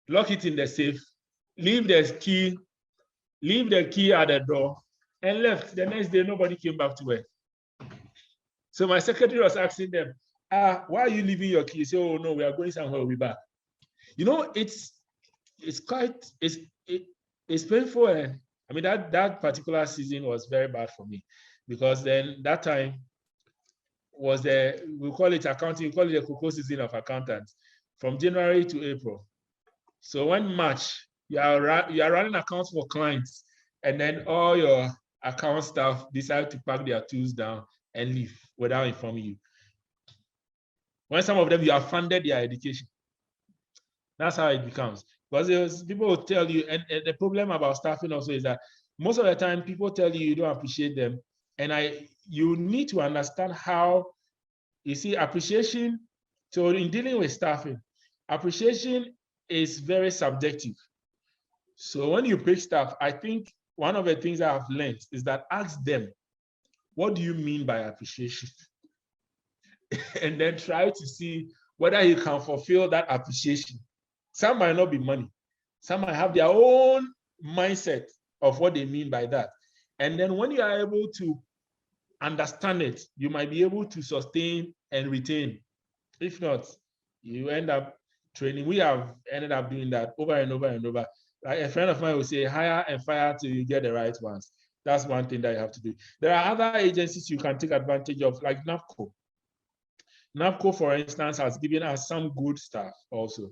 lock it in the safe, leave the key at the door, and left. The next day, nobody came back to work. So my secretary was asking them, why are you leaving your key? They say, oh no, we are going somewhere, we'll be back. You know, it's painful. And I mean, that particular season was very bad for me, because then that time was we call it accounting, we call it the cocoa season of accountants, from January to April. So when March, you are running accounts for clients, and then all your account staff decide to pack their tools down and leave without informing you. When some of them, you have funded their education. That's how it becomes. Because people will tell you, and the problem about staffing also is that most of the time people tell you don't appreciate them. And you need to understand how, you see, appreciation. So in dealing with staffing, appreciation is very subjective. So when you pick staff, I think one of the things I have learned is that ask them, what do you mean by appreciation? And then try to see whether you can fulfill that appreciation. Some might not be money. Some might have their own mindset of what they mean by that. And then when you are able to understand it, you might be able to sustain and retain. If not, you end up training. We have ended up doing that over and over and over. Like a friend of mine will say, hire and fire till you get the right ones. That's one thing that you have to do. There are other agencies you can take advantage of, like NAPCO. NAPCO, for instance, has given us some good stuff also,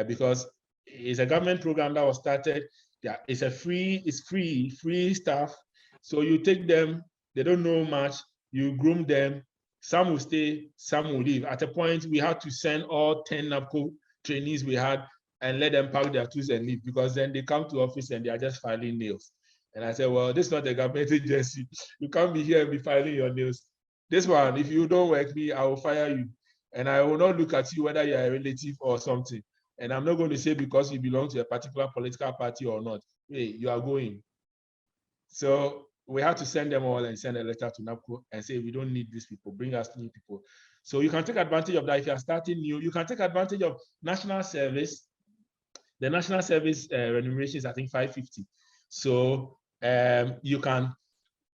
because it's a government program that was started. Yeah, it's free stuff. So you take them, they don't know much, you groom them, some will stay, some will leave. At a point, we had to send all 10 NAPCO trainees we had and let them pack their tools and leave, because then they come to office and they are just filing nails. And I said, well, this is not a government agency. You can't be here and be filing your nails. This one, if you don't work me, I will fire you. And I will not look at you whether you're a relative or something. And I'm not going to say because you belong to a particular political party or not, hey, you are going. So we had to send them all and send a letter to NAPCO and say, we don't need these people, bring us new people. So you can take advantage of that. If you're starting new, you can take advantage of national service. The national service remuneration is, I think, $550. So you can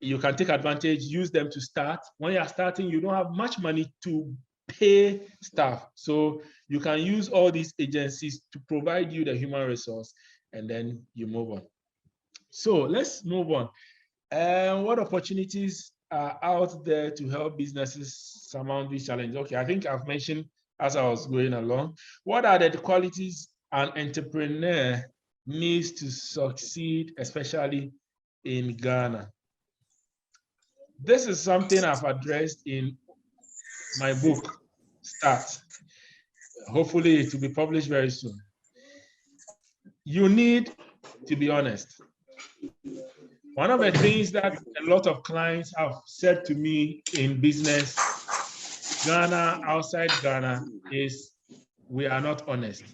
take advantage, use them to start. When you're starting, you don't have much money to pay staff. So you can use all these agencies to provide you the human resource, and then you move on. So let's move on. What opportunities are out there to help businesses surmount these challenges? Okay, I think I've mentioned as I was going along. What are the qualities an entrepreneur needs to succeed, especially in Ghana? This is something I've addressed in my book, Start. Hopefully it will be published very soon. You need to be honest. One of the things that a lot of clients have said to me in business, Ghana, outside Ghana, is we are not honest.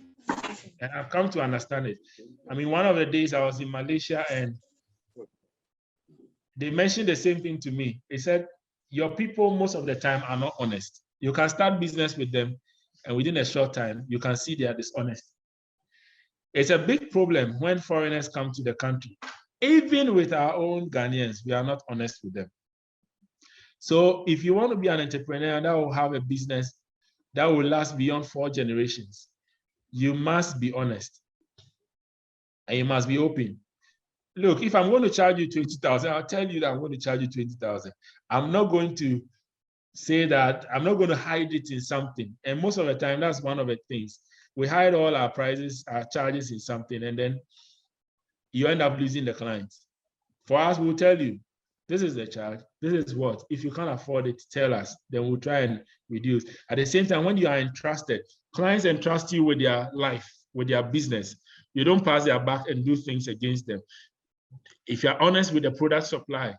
And I've come to understand it. I mean, one of the days I was in Malaysia and they mentioned the same thing to me. They said, your people most of the time are not honest. You can start business with them, and within a short time, you can see they are dishonest. It's a big problem when foreigners come to the country. Even with our own Ghanaians, we are not honest with them. So if you want to be an entrepreneur that will have a business that will last beyond 4 generations, you must be honest. And you must be open. Look, if I'm going to charge you 20,000, I'll tell you that I'm going to charge you 20,000. I'm not going to say that I'm not going to hide it in something. And most of the time, that's one of the things. We hide all our prices, our charges in something, and then you end up losing the client. For us, we'll tell you, this is the charge, this is what. If you can't afford it, tell us, then we'll try and reduce. At the same time, when you are entrusted, clients entrust you with their life, with their business. You don't pass their back and do things against them. If you're honest with the product supply,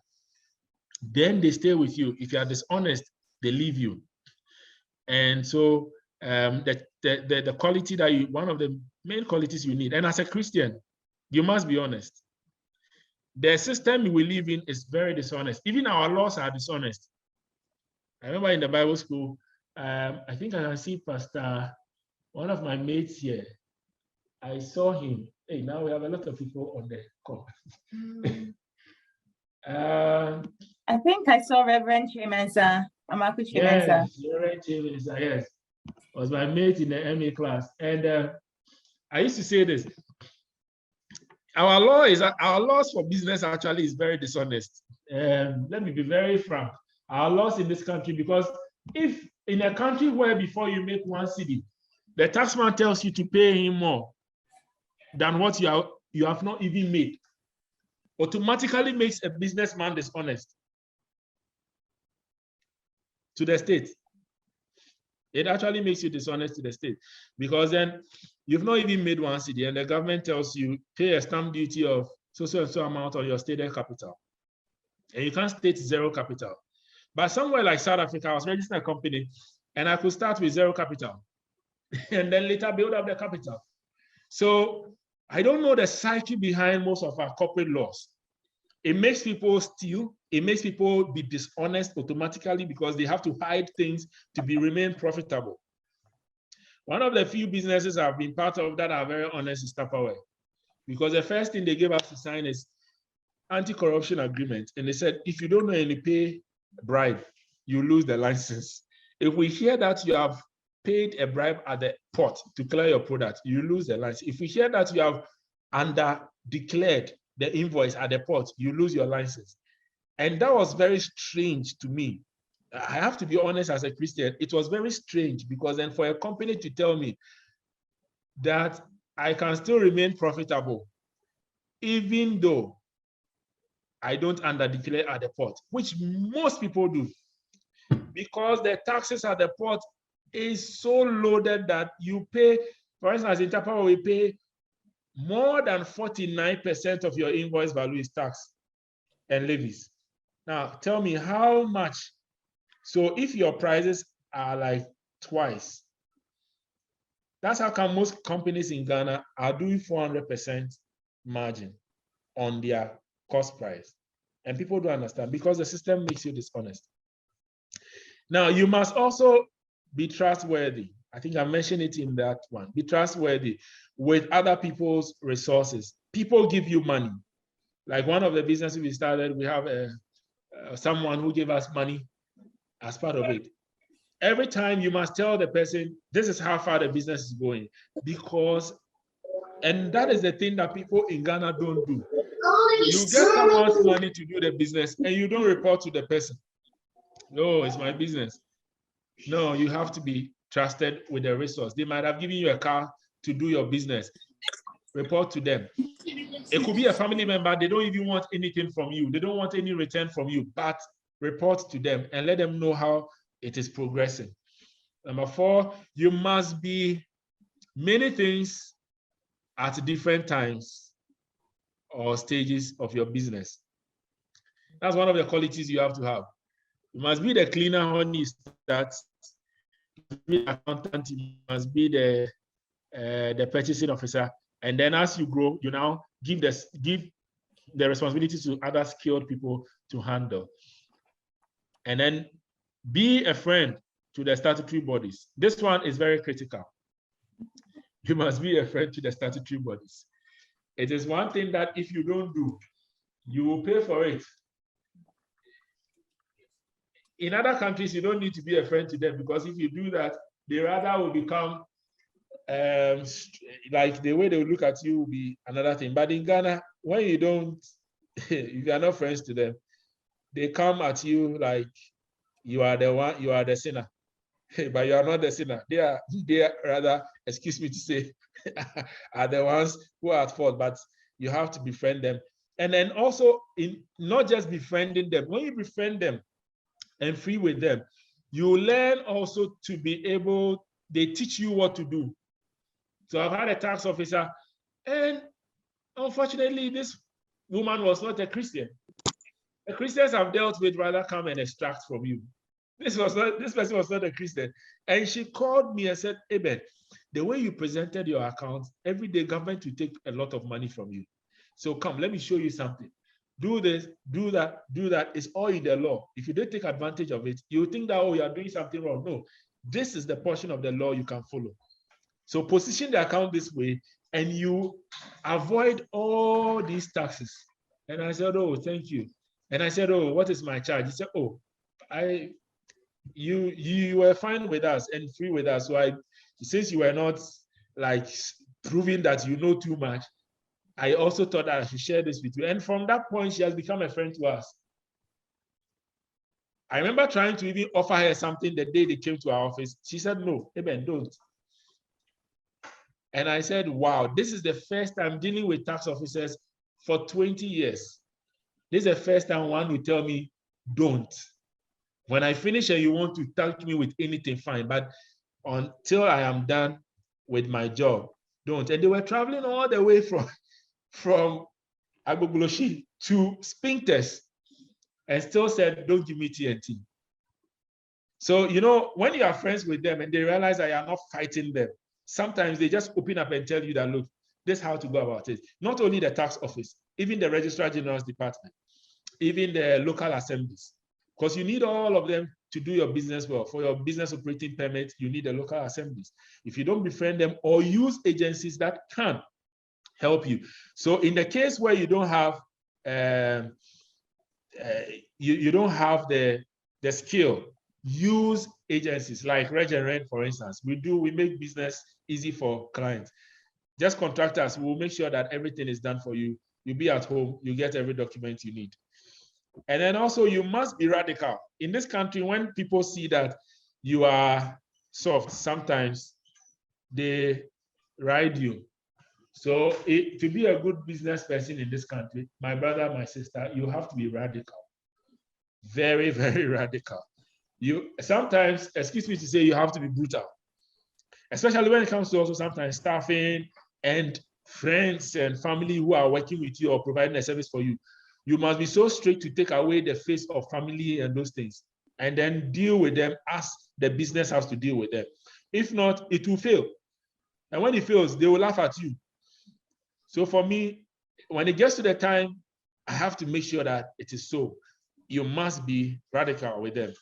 then they stay with you. If you are dishonest, they leave you. And so the quality that you, one of the main qualities you need, and as a Christian, you must be honest. The system we live in is very dishonest. Even our laws are dishonest. I remember in the Bible school, I think I can see Pastor, one of my mates here. I saw him. Hey, now we have a lot of people on the call. I think I saw Reverend Chimensa, Amaku Chimensa. Yes, Reverend Chimensa, yes. Was my mate in the MA class. And I used to say this. Our laws for business actually is very dishonest. Let me be very frank. Our laws in this country, because if in a country where before you make 1 cedi, the taxman tells you to pay him more than what you have not even made, automatically makes a businessman dishonest to the state. It actually makes you dishonest to the state, because then you've not even made 1 cedi and the government tells you pay a stamp duty of so and so amount on your stated capital. And you can't state zero capital. But somewhere like South Africa, I was registering a company and I could start with zero capital and then later build up the capital. So I don't know the psyche behind most of our corporate laws. It makes people steal. It makes people be dishonest automatically because they have to hide things to remain profitable. One of the few businesses I've been part of that are very honest is Tupperware, because the first thing they gave us to sign is anti-corruption agreement. And they said, if you don't know any pay bribe, you lose the license. If we hear that you have paid a bribe at the port to clear your product, you lose the license. If we hear that you have under-declared the invoice at the port, you lose your license. And that was very strange to me. I have to be honest, as a Christian, it was very strange, because then for a company to tell me that I can still remain profitable, even though I don't under-declare at the port, which most people do, because the taxes at the port is so loaded that you pay, for instance, in Tupperware, we pay more than 49% of your invoice value is tax and levies. Now, tell me how much. So if your prices are like twice, that's how come most companies in Ghana are doing 400% margin on their cost price. And people don't understand, because the system makes you dishonest. Now, you must also be trustworthy. I think I mentioned it in that one. Be trustworthy with other people's resources. People give you money. Like one of the businesses we started, we have someone who gave us money as part of it. Every time you must tell the person, this is how far the business is going, because, and that is the thing that people in Ghana don't do. You get someone's money to do the business and you don't report to the person. No, it's my business. No, you have to be trusted with the resource. They might have given you a car to do your business. Report to them. It could be a family member. They don't even want anything from you. They don't want any return from you, but report to them and let them know how it is progressing. Number 4, you must be many things at different times or stages of your business. That's one of the qualities you have to have. You must be the cleaner when you start. You must be the accountant. You must be the purchasing officer. And then as you grow, you now give the responsibility to other skilled people to handle. And then be a friend to the statutory bodies. This one is very critical. You must be a friend to the statutory bodies. It is one thing that if you don't do, you will pay for it. In other countries, you don't need to be a friend to them, because if you do that, they rather will become like the way they will look at you will be another thing. But in Ghana, when you don't, if you are not friends to them, they come at you like you are the one, you are the sinner. But you are not the sinner. They are rather, excuse me to say, are the ones who are at fault, but you have to befriend them. And then also, in not just befriending them, when you befriend them and free with them, you learn also to be able, they teach you what to do. So I've had a tax officer, and unfortunately, this woman was not a Christian. The Christians I've dealt with rather come and extract from you. This person was not a Christian. And she called me and said, Eben, the way you presented your account, every day government will take a lot of money from you. So come, let me show you something. Do this, do that, do that. It's all in the law. If you don't take advantage of it, you think that, oh, you are doing something wrong. No, this is the portion of the law you can follow. So position the account this way, and you avoid all these taxes. And I said, oh, thank you. And I said, oh, what is my charge? He said, oh, you were fine with us and free with us. So since you were not like proving that you know too much, I also thought that I should share this with you. And from that point, she has become a friend to us. I remember trying to even offer her something the day they came to our office. She said, no, Eben, don't. And I said, wow, this is the first time dealing with tax officers for 20 years. This is the first time one will tell me, don't. When I finish and you want to thank me with anything, fine. But until I am done with my job, don't. And they were traveling all the way from Agbogloshi to Spinkters and still said, don't give me TNT. So, you know, when you are friends with them and they realize that you are not fighting them, sometimes they just open up and tell you that, look, this is how to go about it. Not only the tax office, even the Registrar General's department, even the local assemblies, because you need all of them to do your business well. For your business operating permit, you need the local assemblies. If you don't befriend them or use agencies that can help you. So in the case where you don't have you don't have the skill, use agencies like Reg and Rent, for instance. We make business easy for clients. Just contact us. We'll make sure that everything is done for you. You'll be at home. You get every document you need. And then also, you must be radical. In this country, when people see that you are soft, sometimes they ride you. So to be a good business person in this country, my brother, my sister, you have to be radical. Very, very radical. You sometimes, excuse me to say, you have to be brutal. Especially when it comes to also sometimes staffing and friends and family who are working with you or providing a service for you. You must be so strict to take away the face of family and those things, and then deal with them as the business has to deal with them. If not, it will fail. And when it fails, they will laugh at you. So for me, when it gets to the time, I have to make sure that it is so. You must be radical with them.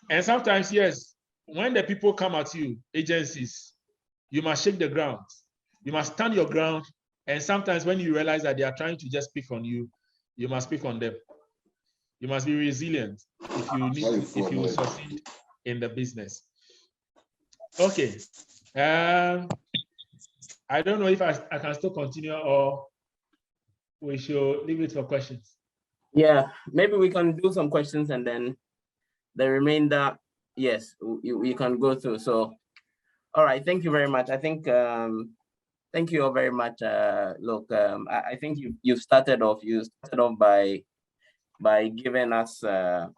And sometimes, yes, when the people come at you, agencies, you must shake the ground. You must stand your ground. And sometimes when you realize that they are trying to just pick on you, you must pick on them. You must be resilient if you succeed in the business. Okay. I don't know if I can still continue or we should leave it for questions. Yeah, maybe we can do some questions and then the remainder, yes, we can go through. So, all right, thank you very much. I think thank you all very much. Look, I think you started off by giving us a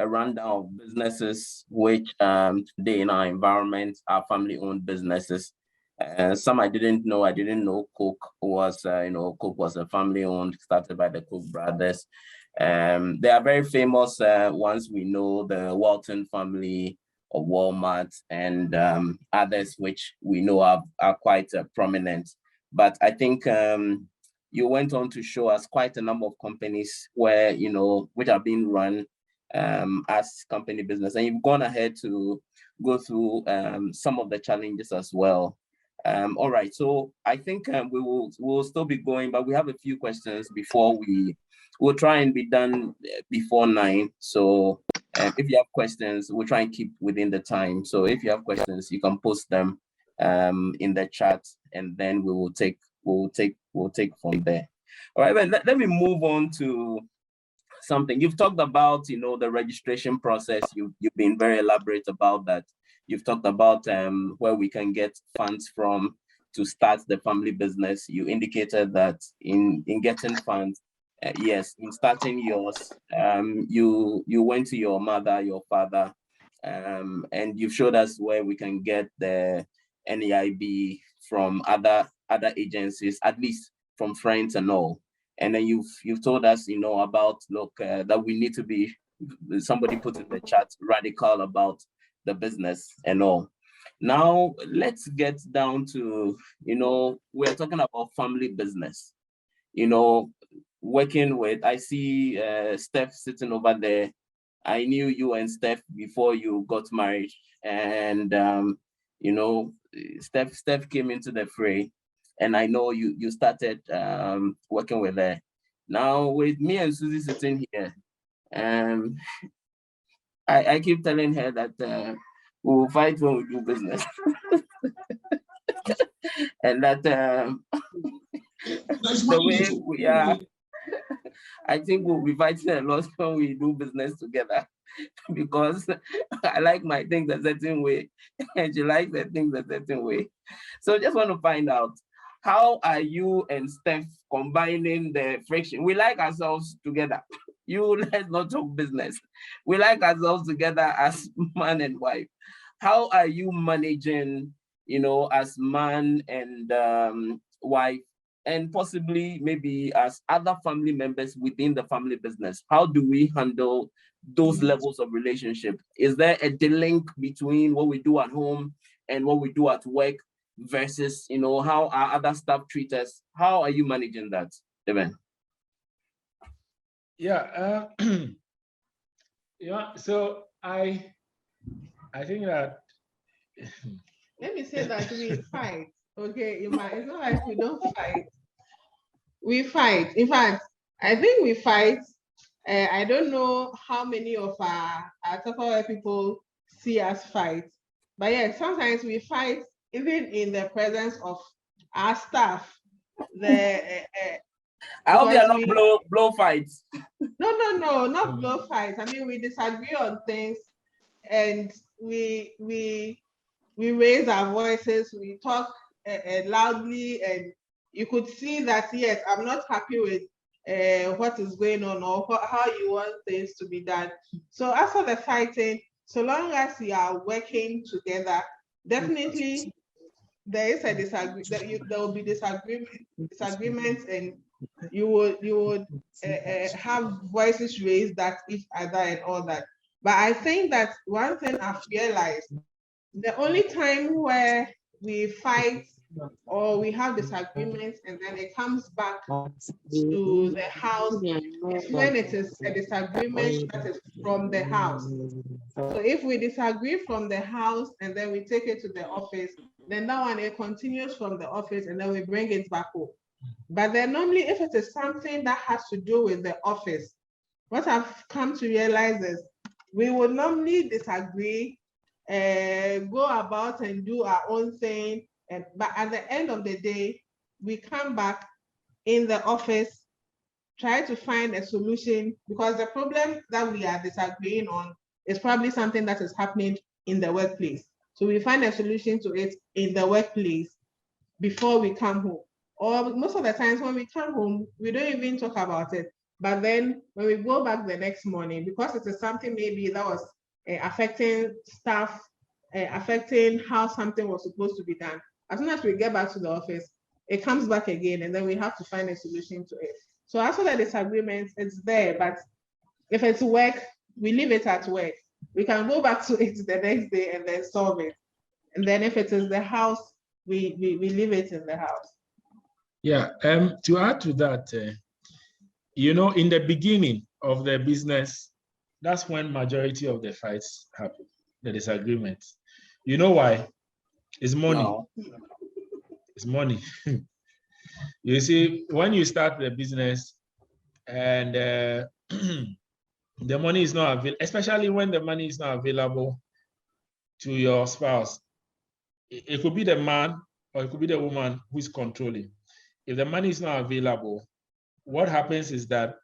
rundown of businesses which today in our environment are family-owned businesses. Some I didn't know. I didn't know Coke was Coke was a family-owned, started by the Coke brothers. They are very famous ones. We know the Walton family of Walmart and others which we know are quite prominent. But I think you went on to show us quite a number of companies where, which are being run as company business. And you've gone ahead to go through some of the challenges as well. All right, so I think we'll still be going, but we have a few questions before we'll try and be done before 9. So if you have questions, we'll try and keep within the time. So if you have questions, you can post them in the chat, and then we'll take from there. All right, but let me move on to something. You've talked about, the registration process. You've been very elaborate about that. You've talked about where we can get funds from to start the family business. You indicated that in getting funds, yes, in starting yours, you went to your mother, your father, and you've showed us where we can get the NEIB from other agencies, at least from friends and all. And then you've told us, about that we need to be, somebody put in the chat, radical about the business and all. Now let's get down to, we're talking about family business. Working with, I see Steph sitting over there. I knew you and Steph before you got married, and Steph came into the fray. And I know you started working with her. Now with me and Susie sitting here, I keep telling her that we'll fight when we do business. And that the way we are, I think we'll be fighting a lot when we do business together. Because I like my things a certain way, and she likes her things a certain way. So just want to find out, how are you and Steph combining the friction? We like ourselves together. Let's not talk business. We like ourselves together as man and wife. How are you managing, as man and wife, and possibly maybe as other family members within the family business? How do we handle those levels of relationship? Is there a link between what we do at home and what we do at work versus, how our other staff treat us? How are you managing that, Evan? Yeah. So I think that let me say that we fight. Okay, it's not like we don't fight. We fight. In fact, I think we fight. I don't know how many of our Tupperware people see us fight, but yeah, sometimes we fight even in the presence of our staff. I hope they are not blow fights. No, not blow fights. I mean, we disagree on things, and we raise our voices. We talk loudly, and you could see that, yes, I'm not happy with what is going on or how you want things to be done. So as for the fighting, so long as we are working together, definitely there is a disagreement. There will be disagreements, and you would have voices raised at each other and all that. But I think that one thing I've realized, the only time where we fight or we have disagreements and then it comes back to the house is when it is a disagreement that is from the house. So if we disagree from the house and then we take it to the office, then that one, it continues from the office and then we bring it back home. But then normally if it is something that has to do with the office, what I've come to realize is we would normally disagree, go about and do our own thing. But at the end of the day, we come back in the office, try to find a solution, because the problem that we are disagreeing on is probably something that is happening in the workplace. So we find a solution to it in the workplace before we come home. Or most of the times when we come home, we don't even talk about it. But then when we go back the next morning, because it is something maybe that was affecting staff, affecting how something was supposed to be done, as soon as we get back to the office, it comes back again, and then we have to find a solution to it. So as for the disagreements, it's there, but if it's work, we leave it at work. We can go back to it the next day and then solve it. And then if it is the house, we leave it in the house. Yeah, to add to that, in the beginning of the business, that's when majority of the fights happen, the disagreements. You know why? It's money. No. It's money. You see, when you start the business and the money is not available, especially when the money is not available to your spouse, it could be the man or it could be the woman who is controlling. If the money is not available, what happens is that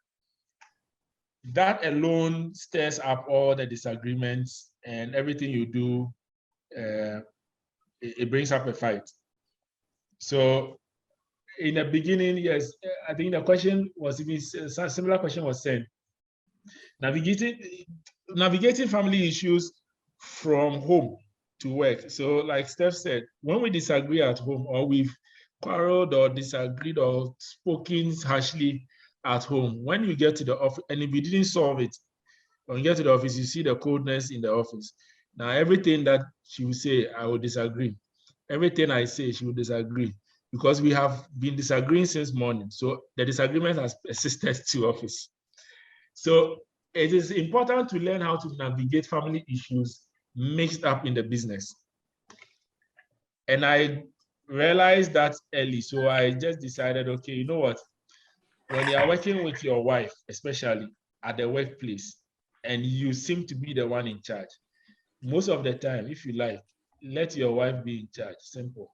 that alone stirs up all the disagreements, and everything you do, it brings up a fight. So in the beginning, yes, I think the question was, even a similar question was sent. Navigating family issues from home to work. So like Steph said, when we disagree at home, or we've quarreled or disagreed or spoken harshly at home, when you get to the office, and if you didn't solve it, when you get to the office, you see the coldness in the office. Now, everything that she will say, I will disagree. Everything I say, she will disagree, because we have been disagreeing since morning. So the disagreement has persisted to office. So it is important to learn how to navigate family issues mixed up in the business. And I realized that early. So I just decided, okay, you know what? When you are working with your wife, especially at the workplace, and you seem to be the one in charge, most of the time, if you like, let your wife be in charge. Simple.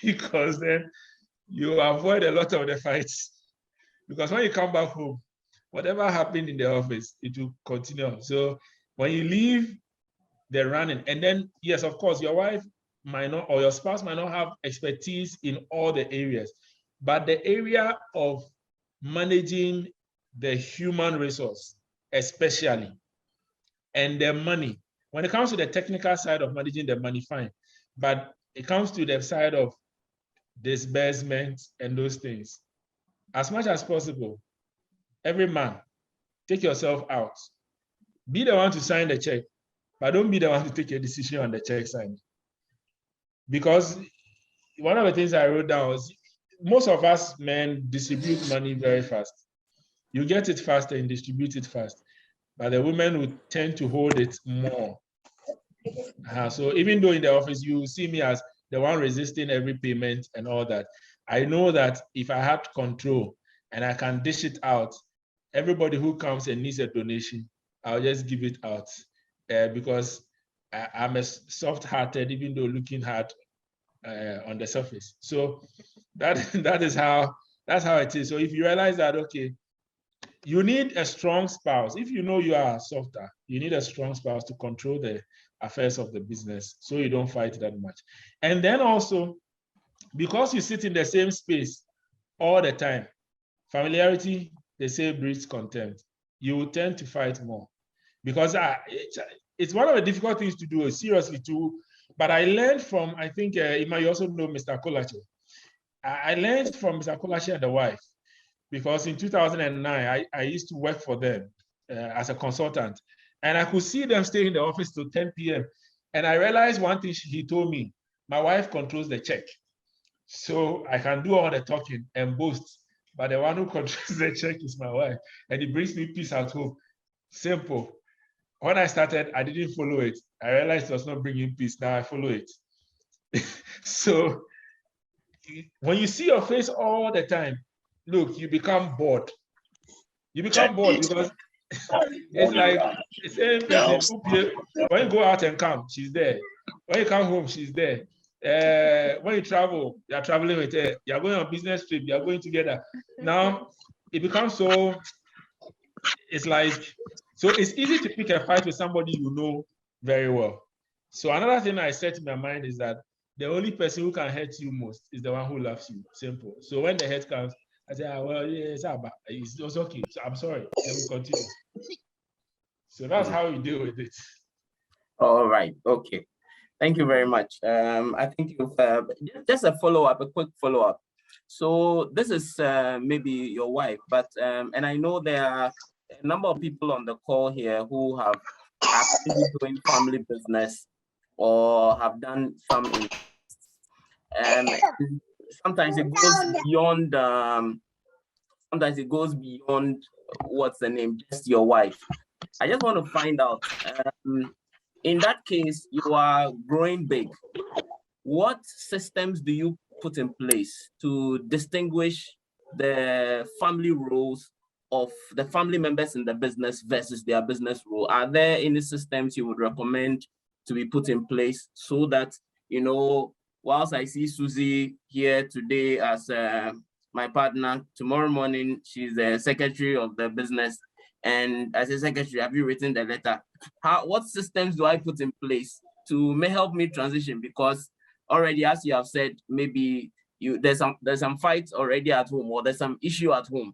Because then you avoid a lot of the fights. Because when you come back home, whatever happened in the office, it will continue. So when you leave the running, and then, yes, of course, your wife might not, or your spouse might not have expertise in all the areas, but the area of managing the human resource, especially, and the money. When it comes to the technical side of managing the money, fine. But it comes to the side of disbursement and those things. As much as possible, every man, take yourself out. Be the one to sign the check, but don't be the one to take a decision on the check sign. Because one of the things I wrote down was, most of us men distribute money very fast. You get it fast and distribute it fast, but the women would tend to hold it more. So even though in the office you see me as the one resisting every payment and all that, I know that if I have control and I can dish it out, everybody who comes and needs a donation, I'll just give it out, because I'm a soft-hearted, even though looking hard on the surface. So that's how it is. So if you realize that, okay, you need a strong spouse. If you know you are softer, you need a strong spouse to control the affairs of the business, so you don't fight that much. And then also, because you sit in the same space all the time, familiarity, they say, breeds contempt. You will tend to fight more, because it's one of the difficult things to do, seriously too. But I learned from, I think, Ima, you also know Mr. Kolache. I learned from Mr. Kolache and the wife, because in 2009, I used to work for them as a consultant, and I could see them stay in the office till 10 p.m. And I realized one thing he told me: my wife controls the check. So I can do all the talking and boast, but the one who controls the check is my wife, and it brings me peace at home. Simple. When I started, I didn't follow it. I realized it was not bringing peace. Now I follow it. So when you see your face all the time, look, you become bored. You become bored, because it's like the same person. When you go out and come, she's there. When you come home, she's there. When you travel, you're traveling with her. You're going on business trip. You're going together. Now it becomes so. It's like, so it's easy to pick a fight with somebody you know very well. So another thing I set in my mind is that the only person who can hurt you most is the one who loves you. Simple. So when the hurt comes, I say, well, yeah, it's okay. So I'm sorry. Then we continue. So that's how we deal with it. All right. Okay. Thank you very much. I think you've just a follow-up, a quick follow-up. So this is maybe your wife, but and I know there are a number of people on the call here who have actually doing family business or have done some. Sometimes it goes beyond. Sometimes it goes beyond what's the name, just your wife. I just want to find out. In that case, you are growing big. What systems do you put in place to distinguish the family roles of the family members in the business versus their business role? Are there any systems you would recommend to be put in place so that, you know, whilst I see Susie here today as my partner. Tomorrow morning, she's the secretary of the business. And as a secretary, have you written the letter? What systems do I put in place to help me transition? Because already, as you have said, maybe there's some fights already at home, or there's some issue at home,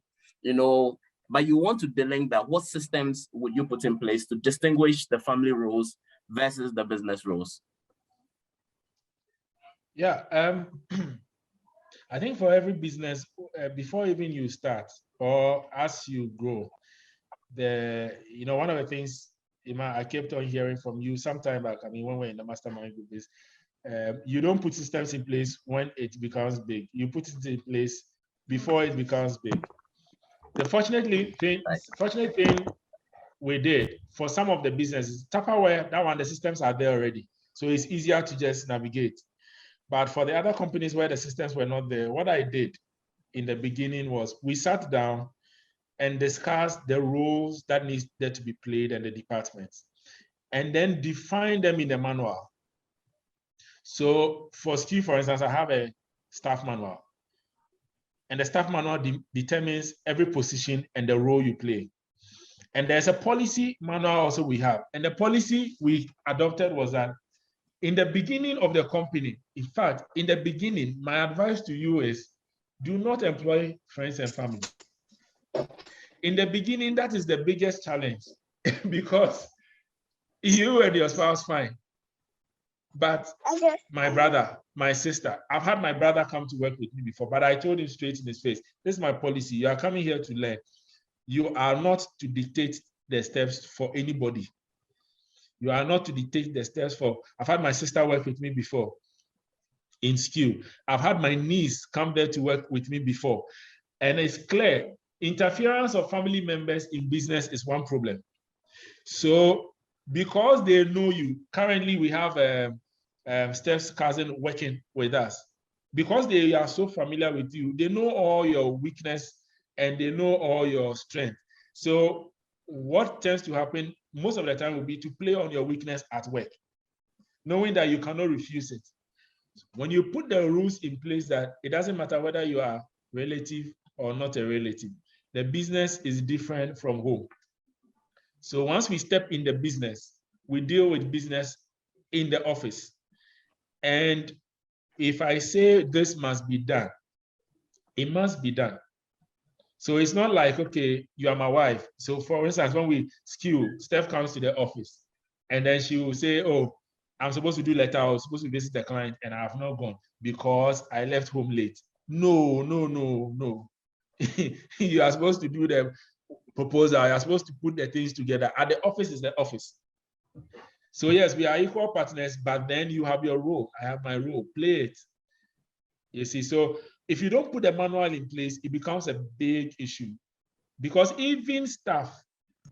but you want to delink that. What systems would you put in place to distinguish the family roles versus the business roles? Yeah, I think for every business, before even you start or as you grow, one of the things I kept on hearing from you sometime back, when we're in the mastermind group, is you don't put systems in place when it becomes big. You put it in place before it becomes big. The fortunate thing we did for some of the businesses, Tupperware, that one, the systems are there already. So it's easier to just navigate. But for the other companies where the systems were not there, what I did in the beginning was we sat down and discussed the roles that needed to be played and the departments, and then define them in the manual. So for SKU, for instance, I have a staff manual. And the staff manual determines every position and the role you play. And there's a policy manual also we have. And the policy we adopted was that in the beginning of the company, in fact, in the beginning, my advice to you is do not employ friends and family. In the beginning, that is the biggest challenge because you and your spouse, fine. But my brother, my sister, I've had my brother come to work with me before, but I told him straight in his face, this is my policy. You are coming here to learn. You are not to dictate the steps for anybody. You are not to dictate the steps for, I've had my sister work with me before in SKU. I've had my niece come there to work with me before. And it's clear, interference of family members in business is one problem. So because they know you, currently we have Steph's cousin working with us. Because they are so familiar with you, they know all your weakness and they know all your strength. So what tends to happen most of the time will be to play on your weakness at work, knowing that you cannot refuse it. When you put the rules in place that it doesn't matter whether you are relative or not a relative, the business is different from home. So once we step in the business, we deal with business in the office. And if I say this must be done, it must be done. So it's not like, okay, you are my wife. So for instance, when we SKU, Steph comes to the office and then she will say, oh, I'm supposed to do letter, I was supposed to visit the client and I have not gone because I left home late. No. You are supposed to do the proposal. You're supposed to put the things together. At the office is the office. So yes, we are equal partners, but then you have your role. I have my role. Play it. You see, so if you don't put the manual in place, it becomes a big issue because even staff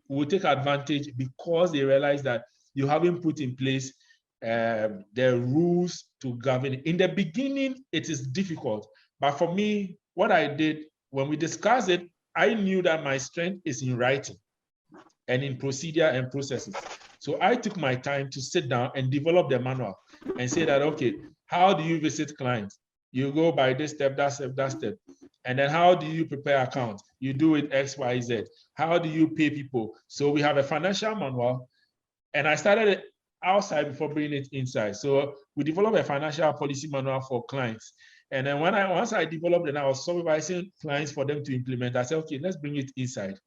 will take advantage because they realize that you haven't put in place the rules to govern. In the beginning, it is difficult. But for me, what I did when we discussed it, I knew that my strength is in writing and in procedure and processes. So I took my time to sit down and develop the manual and say that, okay, how do you visit clients? You go by this step, that step, that step. And then how do you prepare accounts? You do it X, Y, Z. How do you pay people? So we have a financial manual. And I started it outside before bringing it inside. So we developed a financial policy manual for clients. And then once I developed it, I was supervising clients for them to implement. I said, okay, let's bring it inside.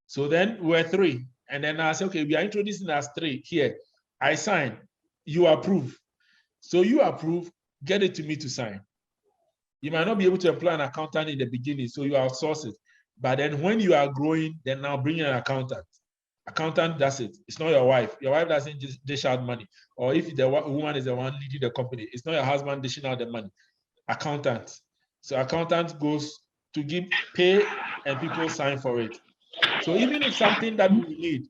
So then we were 3. And then I said, okay, we are introducing as 3 here. I sign, you approve. So you approve, get it to me to sign. You might not be able to employ an accountant in the beginning, so you outsource it. But then when you are growing, then now bring in an accountant. Accountant does it. It's not your wife. Your wife doesn't just dish out money. Or if the woman is the one leading the company, it's not your husband dishing out the money. Accountant. So accountant goes to give pay and people sign for it. So even if something that we need,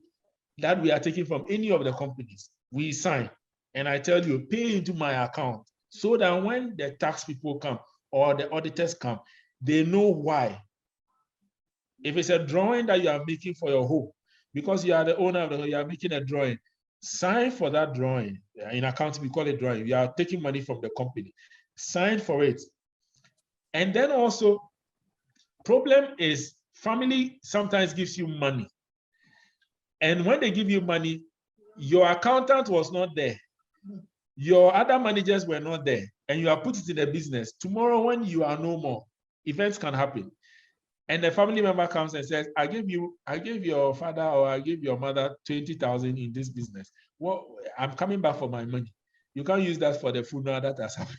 that we are taking from any of the companies, we sign. And I tell you, pay into my account so that when the tax people come or the auditors come, they know why. If it's a drawing that you are making for your home, because you are the owner of the home, you are making a drawing, sign for that drawing. In accounting, we call it drawing. You are taking money from the company. Sign for it. And then also, problem is family sometimes gives you money. And when they give you money, your accountant was not there. Your other managers were not there. And you have put it in a business. Tomorrow, when you are no more, events can happen. And the family member comes and says, I gave your father or I gave your mother 20,000 in this business. Well, I'm coming back for my money. You can't use that for the funeral that has happened.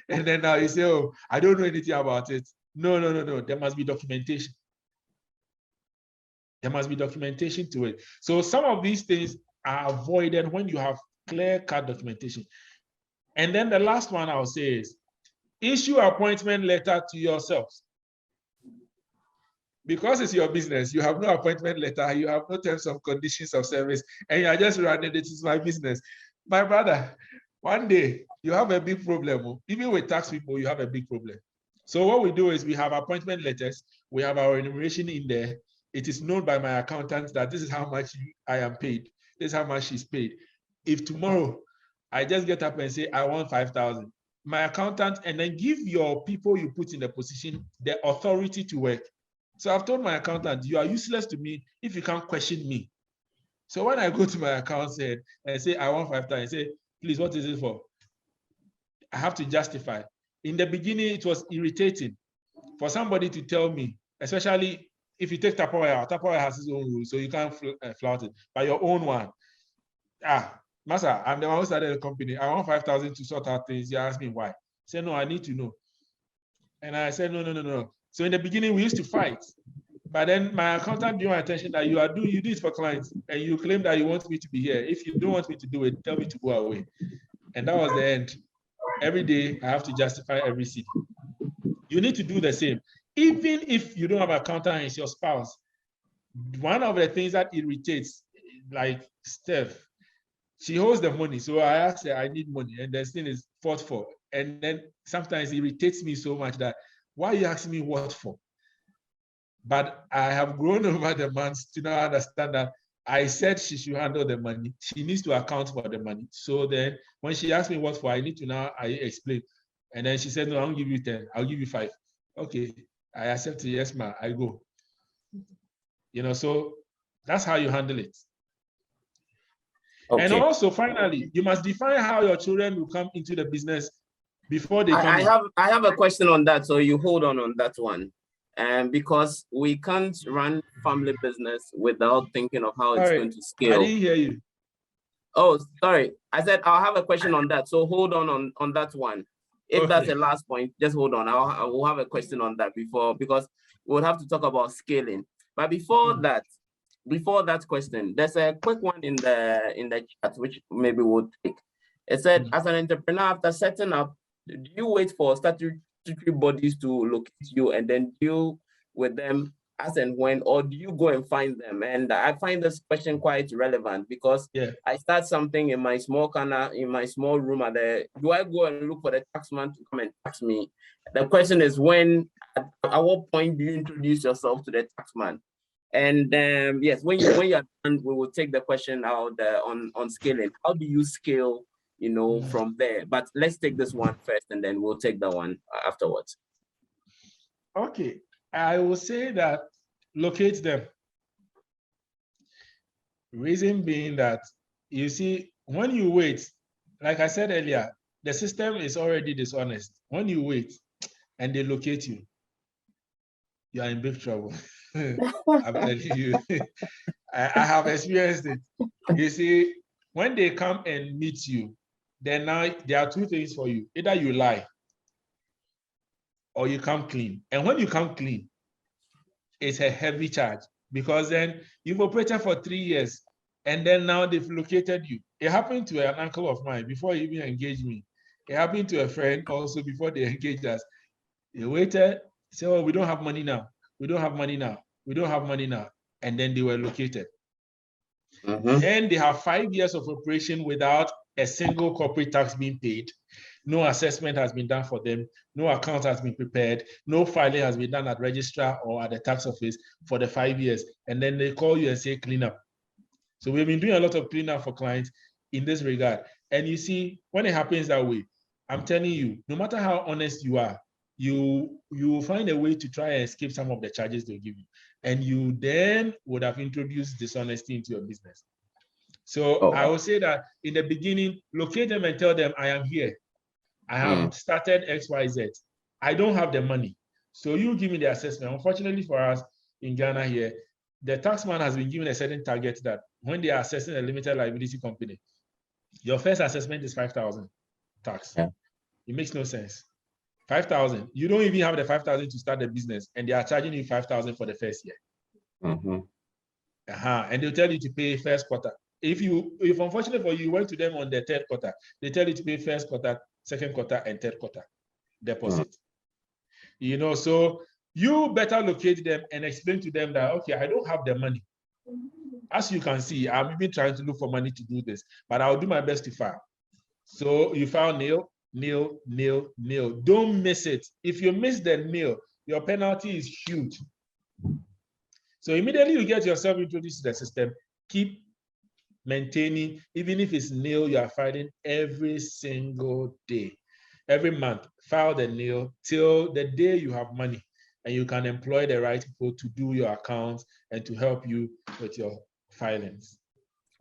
And then now you say, oh, I don't know anything about it. No. There must be documentation. There must be documentation to it. So some of these things are avoided when you have clear-cut documentation. And then the last one I'll say is issue appointment letter to yourselves. Because it's your business, you have no appointment letter, you have no terms of conditions of service, and you are just running, it is my business. My brother, one day you have a big problem. Even with tax people, you have a big problem. So what we do is we have appointment letters, we have our enumeration in there. It is known by my accountant that this is how much I am paid, this is how much she's paid. If tomorrow I just get up and say, I want 5,000, my accountant, and then give your people you put in the position the authority to work. So I've told my accountant, you are useless to me if you can't question me. So when I go to my accountant and say, I want 5,000, I say, please, what is it for? I have to justify. In the beginning, it was irritating for somebody to tell me, especially if you take Tupperware, Tupperware has its own rules, so you can't flout it, but your own one. Master, I'm the one who started the company. I want 5,000 to sort out things. You ask me why. I said, no, I need to know. And I said, no. So in the beginning, we used to fight. But then my accountant drew my attention that you do it for clients, and you claim that you want me to be here. If you don't want me to do it, tell me to go away. And that was the end. Every day, I have to justify every city. You need to do the same. Even if you don't have an accountant and it's your spouse, one of the things that irritates, like Steph, she holds the money. So I asked her, I need money. And the thing is fought for. And then sometimes it irritates me so much that, why are you asking me what for? But I have grown over the months to now understand that I said she should handle the money. She needs to account for the money. So then when she asked me what for, I need to now explain. And then she said, no, I won't give you 10. I'll give you 5. Okay, I accept it. Yes, ma, I go. So that's how you handle it. Okay. And also, finally, you must define how your children will come into the business before they come in. I have a question on that, so you hold on that one. Because we can't run family business without thinking of how it's going to scale. I didn't hear you. Oh, sorry. I said I'll have a question on that, so hold on that one. If that's the last point, just hold on. I will have a question on that because we'll have to talk about scaling. But before that question, there's a quick one in the chat which maybe we'll take. It said, as an entrepreneur, after setting up, do you wait for statutory bodies to locate you and then deal with them as and when, or do you go and find them? And I find this question quite relevant because I start something in my small corner, in my small room. Do I go and look for the taxman to come and tax me? The question is at what point do you introduce yourself to the taxman? And yes, when you're done, we will take the question out on scaling. How do you scale, from there? But let's take this one first, and then we'll take that one afterwards. Okay, I will say that locate them. Reason being that, you see, when you wait, like I said earlier, the system is already dishonest. When you wait and they locate you, you are in big trouble. I'm telling you, I have experienced it. You see, when they come and meet you, then now there are two things for you. Either you lie or you come clean. And when you come clean, it's a heavy charge because then you've operated for 3 years and then now they've located you. It happened to an uncle of mine before he even engaged me. It happened to a friend also before they engaged us. They waited, said, oh, we don't have money now. We don't have money now. We don't have money now. And then they were located. Then they have 5 years of operation without a single corporate tax being paid. No assessment has been done for them. No account has been prepared. No filing has been done at registrar or at the tax office for the 5 years. And then they call you and say, clean up. So we've been doing a lot of cleanup for clients in this regard. And you see, when it happens that way, I'm telling you, no matter how honest you are, you will find a way to try and escape some of the charges they'll give you. And you then would have introduced dishonesty into your business. So I will say that in the beginning, locate them and tell them, I am here. I have started XYZ. I don't have the money. So you give me the assessment. Unfortunately for us in Ghana here, the taxman has been given a certain target that when they are assessing a limited liability company, your first assessment is 5,000 tax. Yeah. It makes no sense. 5,000. You don't even have the 5,000 to start the business, and they are charging you 5,000 for the first year. And they'll tell you to pay first quarter. If unfortunately for you went to them on the third quarter, they tell you to pay first quarter, second quarter, and third quarter deposit. So you better locate them and explain to them that, okay, I don't have the money. As you can see, I'm even trying to look for money to do this, but I'll do my best to file. So you file nil, nil, nil, nil. Don't miss it. If you miss the nil, your penalty is huge. So immediately you get yourself introduced to the system, keep maintaining, even if it's nil, you are filing every single day. Every month, file the nil till the day you have money, and you can employ the right people to do your accounts and to help you with your filings.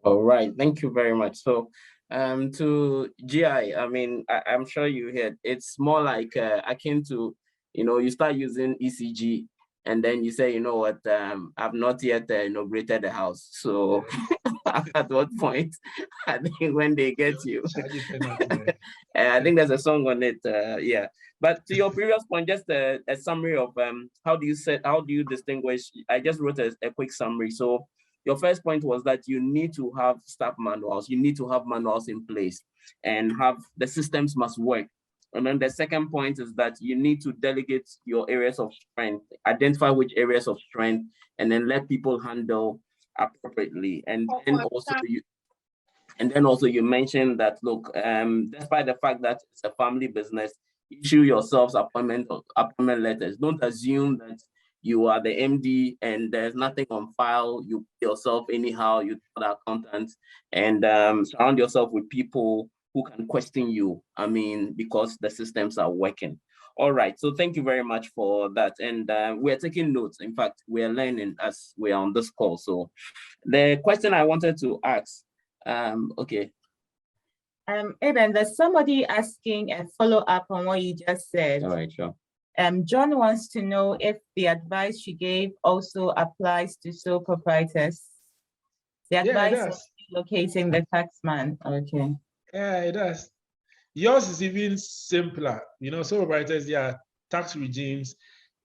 All right, thank you very much. So to GI, I mean, I'm sure you heard, it's more like akin to, you start using ECG and then you say, you know what, I've not yet inaugurated the house. So at what point, I think when they get you, I think there's a song on it, yeah. But to your previous point, just a summary of how do you distinguish? I just wrote a quick summary. So your first point was that you need to have staff manuals. You need to have manuals in place and the systems must work. And then the second point is that you need to delegate your areas of strength, identify which areas of strength, and then let people handle appropriately. And then also you mentioned that, look, despite the fact that it's a family business, issue yourselves appointment letters. Don't assume that you are the MD and there's nothing on file. You pay yourself anyhow, you tell the accountant, and surround yourself with people who can question you, because the systems are working. All right, so thank you very much for that. And we're taking notes. In fact, we're learning as we're on this call. So the question I wanted to ask, okay. Eben, there's somebody asking a follow-up on what you just said. All right, sure. John wants to know if the advice you gave also applies to sole proprietors. The advice of locating the taxman. Okay. Yeah, it does. Yours is even simpler. Sole proprietors, their tax regimes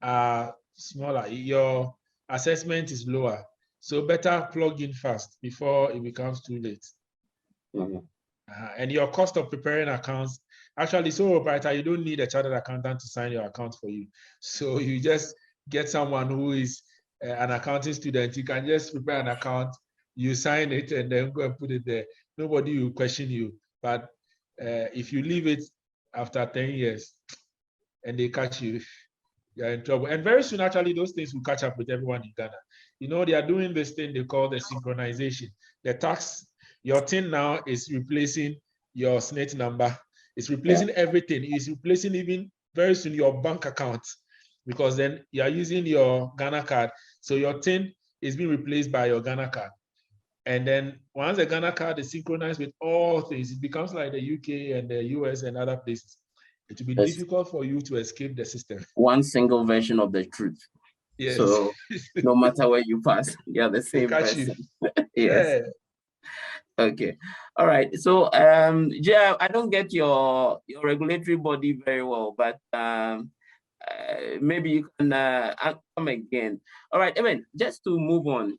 are smaller. Your assessment is lower. So better plug in fast before it becomes too late. And your cost of preparing accounts, actually, sole proprietor, you don't need a chartered accountant to sign your account for you. So you just get someone who is an accounting student. You can just prepare an account, you sign it, and then go and put it there. Nobody will question you. But if you leave it after 10 years and they catch you, you're in trouble. And very soon, actually, those things will catch up with everyone in Ghana. They are doing this thing they call the synchronization. The tax, your TIN now is replacing your SNIT number. It's replacing everything. It's replacing even very soon your bank account, because then you are using your Ghana card. So your TIN is being replaced by your Ghana card. And then once the Ghana card is synchronized with all things, it becomes like the UK and the US and other places. It will be difficult for you to escape the system. One single version of the truth. Yes. So no matter where you pass, you're the same person. Yes. Yeah. Okay. All right. So Jay, I don't get your regulatory body very well, but maybe you can come again. All right, just to move on,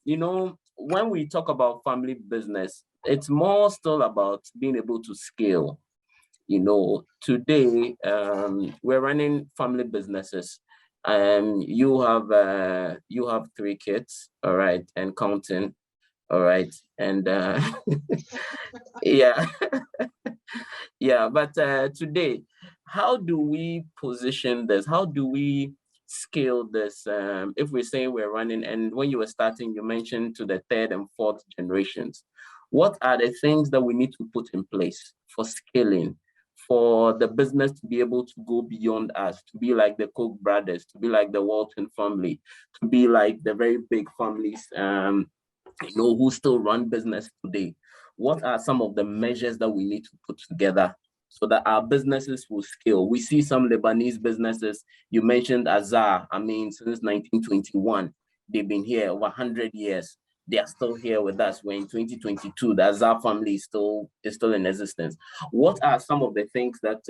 when we talk about family business, it's more still about being able to scale. Today, we're running family businesses. You have 3 kids, all right, and counting, all right, and yeah, yeah. But today, how do we position this? How do we scale this? If we're saying we're running, and when you were starting, you mentioned to the 3rd and 4th generations. What are the things that we need to put in place for scaling, for the business to be able to go beyond us, to be like the Koch brothers, to be like the Walton family, to be like the very big families, who still run business today? What are some of the measures that we need to put together so that our businesses will scale? We see some Lebanese businesses. You mentioned Azar. I mean, since 1921, they've been here over 100 years. They are still here with us. We're in 2022. The Azar family is still in existence. What are some of the things that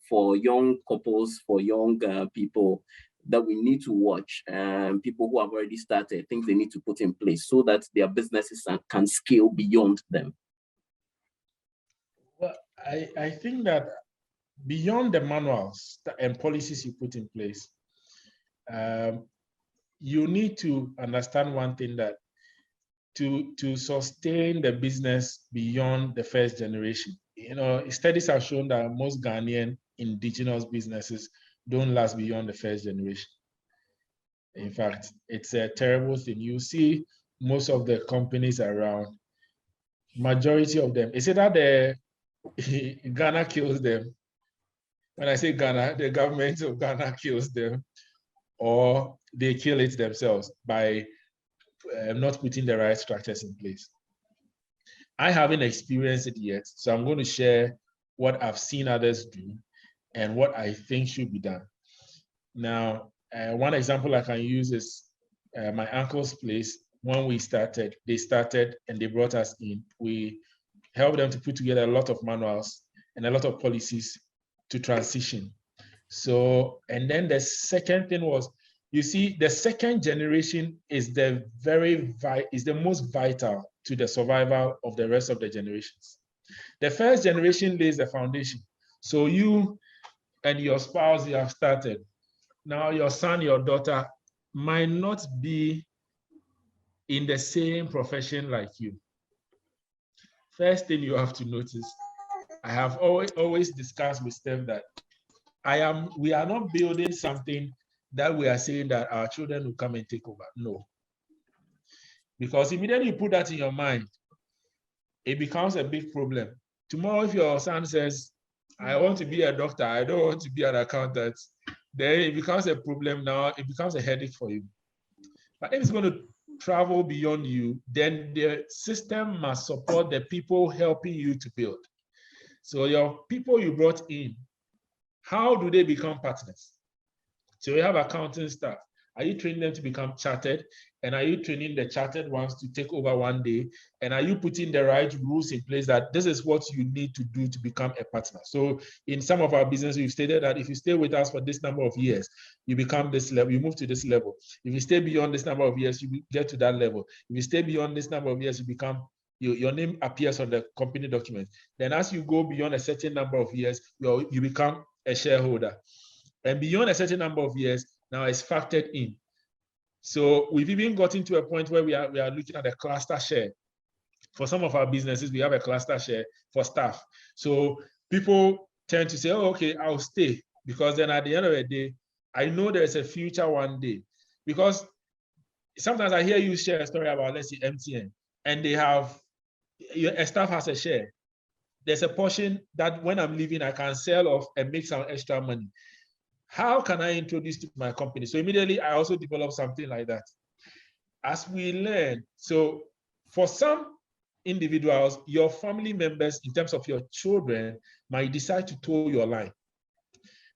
for young couples, for young people, that we need to watch, people who have already started, things they need to put in place so that their businesses can scale beyond them? Well, I think that beyond the manuals and policies you put in place, you need to understand one thing, that to sustain the business beyond the first generation. Studies have shown that most Ghanaian indigenous businesses don't last beyond the first generation. In fact, it's a terrible thing. You see most of the companies around, majority of them, is it that Ghana kills them? When I say Ghana, the government of Ghana kills them, or they kill it themselves by not putting the right structures in place. I haven't experienced it yet, so I'm going to share what I've seen others do and what I think should be done. Now, one example I can use is my uncle's place. When we started, they started and they brought us in. We helped them to put together a lot of manuals and a lot of policies to transition. So, and then the second thing was, you see, the second generation is the most vital to the survival of the rest of the generations. The first generation lays the foundation. So you and your spouse, you have started. Now your son, your daughter might not be in the same profession like you. First thing you have to notice, I have always discussed with them that we are not building something that we are saying that our children will come and take over. No. Because immediately you put that in your mind, it becomes a big problem. Tomorrow, if your son says, I want to be a doctor, I don't want to be an accountant, then it becomes a problem now, it becomes a headache for you. But if it's going to travel beyond you, then the system must support the people helping you to build. So your people you brought in, how do they become partners? So you have accounting staff. Are you training them to become chartered? And are you training the chartered ones to take over one day? And are you putting the right rules in place that this is what you need to do to become a partner? So in some of our business, we've stated that if you stay with us for this number of years, you become this level, you move to this level. If you stay beyond this number of years, you get to that level. If you stay beyond this number of years, you become, your name appears on the company document. Then as you go beyond a certain number of years, you become a shareholder. And beyond a certain number of years, now it's factored in. So we've even gotten to a point where we are looking at a cluster share. For some of our businesses, we have a cluster share for staff. So people tend to say, oh, okay, I'll stay. Because then at the end of the day, I know there's a future one day. Because sometimes I hear you share a story about, let's say, MTN, and they have, a staff has a share. There's a portion that when I'm leaving, I can sell off and make some extra money. How can I introduce to my company? So immediately I also develop something like that. As we learn, so for some individuals, your family members, in terms of your children, might decide to toe your line.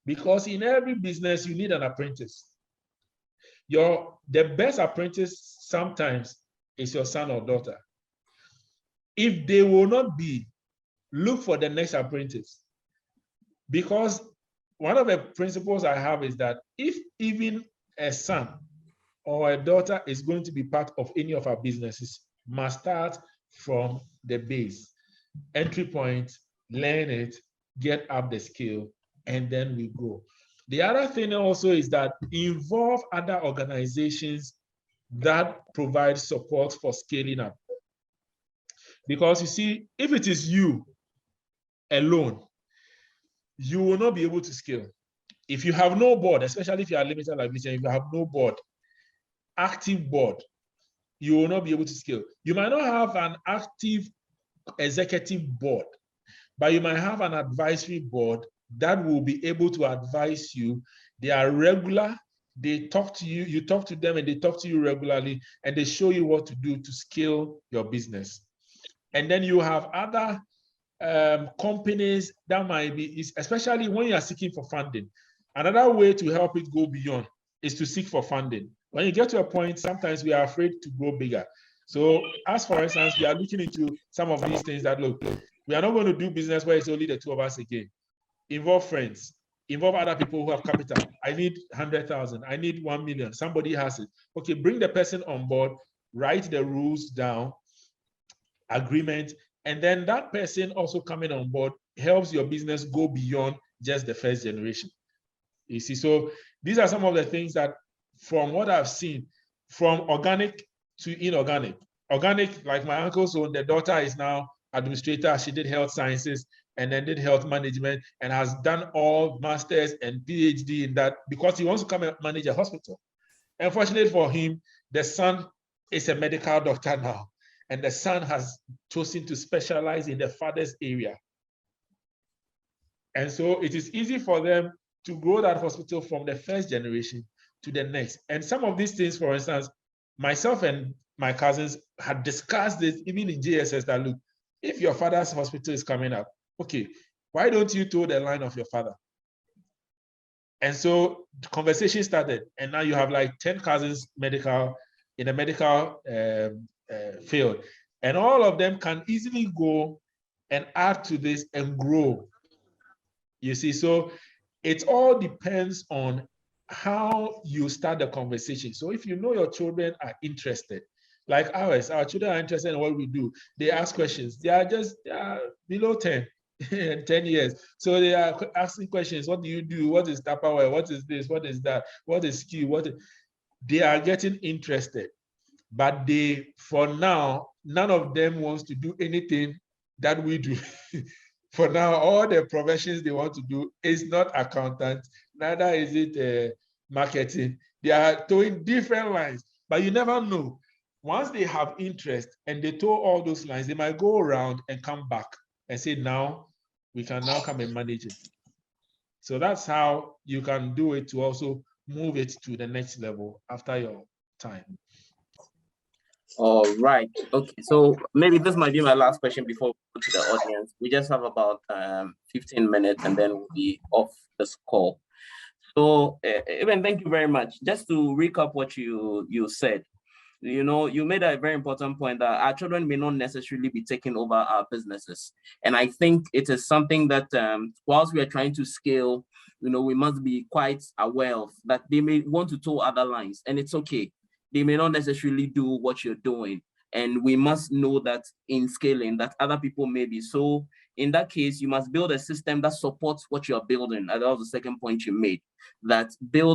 Because in every business, you need an apprentice. The best apprentice sometimes is your son or daughter. If they will not be, look for the next apprentice. Because one of the principles I have is that if even a son or a daughter is going to be part of any of our businesses, must start from the base. Entry point, learn it, get up the skill, and then we go. The other thing also is that involve other organizations that provide support for scaling up. Because you see, if it is you alone, you will not be able to scale. If you have no board, especially if you are limited like this, if you have no board, active board, you will not be able to scale. You might not have an active executive board, but you might have an advisory board that will be able to advise you. They are regular. They talk to you, you talk to them, and they talk to you regularly, and they show you what to do to scale your business. And then you have other companies that might be, especially when you are seeking for funding. Another way to help it go beyond is to seek for funding. When you get to a point, sometimes we are afraid to grow bigger. So as for instance, we are looking into some of these things that, look, we are not going to do business where it's only the two of us again. Involve friends, involve other people who have capital. I need 100,000, I need 1 million, somebody has it. Okay, bring the person on board, write the rules down, agreement, and then that person also coming on board helps your business go beyond just the first generation. You see, so these are some of the things that, from what I've seen, from organic to inorganic. Organic, like my uncle's own, the daughter is now administrator. She did health sciences and then did health management and has done all masters and PhD in that because he wants to come and manage a hospital. Unfortunately for him, the son is a medical doctor now, and the son has chosen to specialize in the father's area. And so it is easy for them to grow that hospital from the first generation to the next. And some of these things, for instance, myself and my cousins had discussed this even in JSS, that look, if your father's hospital is coming up, okay, why don't you toe the line of your father? And so the conversation started, and now you have like 10 cousins in the medical field, and all of them can easily go and add to this and grow. You see, so it all depends on how you start the conversation. So if you know your children are interested, like ours, our children are interested in what we do. They ask questions. They are below 10 and 10 years. So they are asking questions. What do you do? What is Tupperware? What is this? What is that? What is skill? They are getting interested. But for now, none of them wants to do anything that we do. For now, all the professions they want to do is not accountant, neither is it marketing. They are towing different lines, but you never know. Once they have interest and they tow all those lines, they might go around and come back and say, now we can now come and manage it. So that's how you can do it to also move it to the next level after your time. All right. Okay. So maybe this might be my last question before we go to the audience. We just have about 15 minutes and then we'll be off this call. So, Eben, thank you very much. Just to recap what you said, you know, you made a very important point that our children may not necessarily be taking over our businesses. And I think it is something that whilst we are trying to scale, you know, we must be quite aware of that they may want to tow other lines, and it's okay. They may not necessarily do what you're doing. And we must know that in scaling that other people may be. So in that case, you must build a system that supports what you're building. And that was the second point you made, that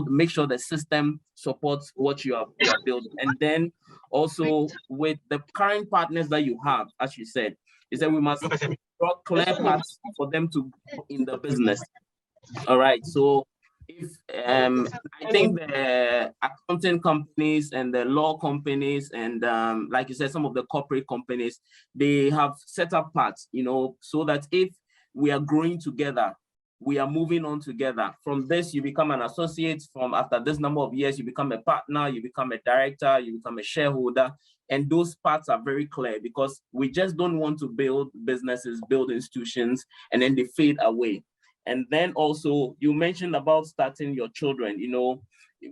make sure the system supports what you are building. And then also with the current partners that you have, as you said, is that we must draw clear paths for them to grow in the business. All right. So if I think the accounting companies and the law companies and like you said, some of the corporate companies, they have set up parts, you know, so that if we are growing together, we are moving on together. From this, you become an associate. From after this number of years, you become a partner, you become a director, you become a shareholder. And those parts are very clear because we just don't want to build businesses, build institutions, and then they fade away. And then also you mentioned about starting your children, you know,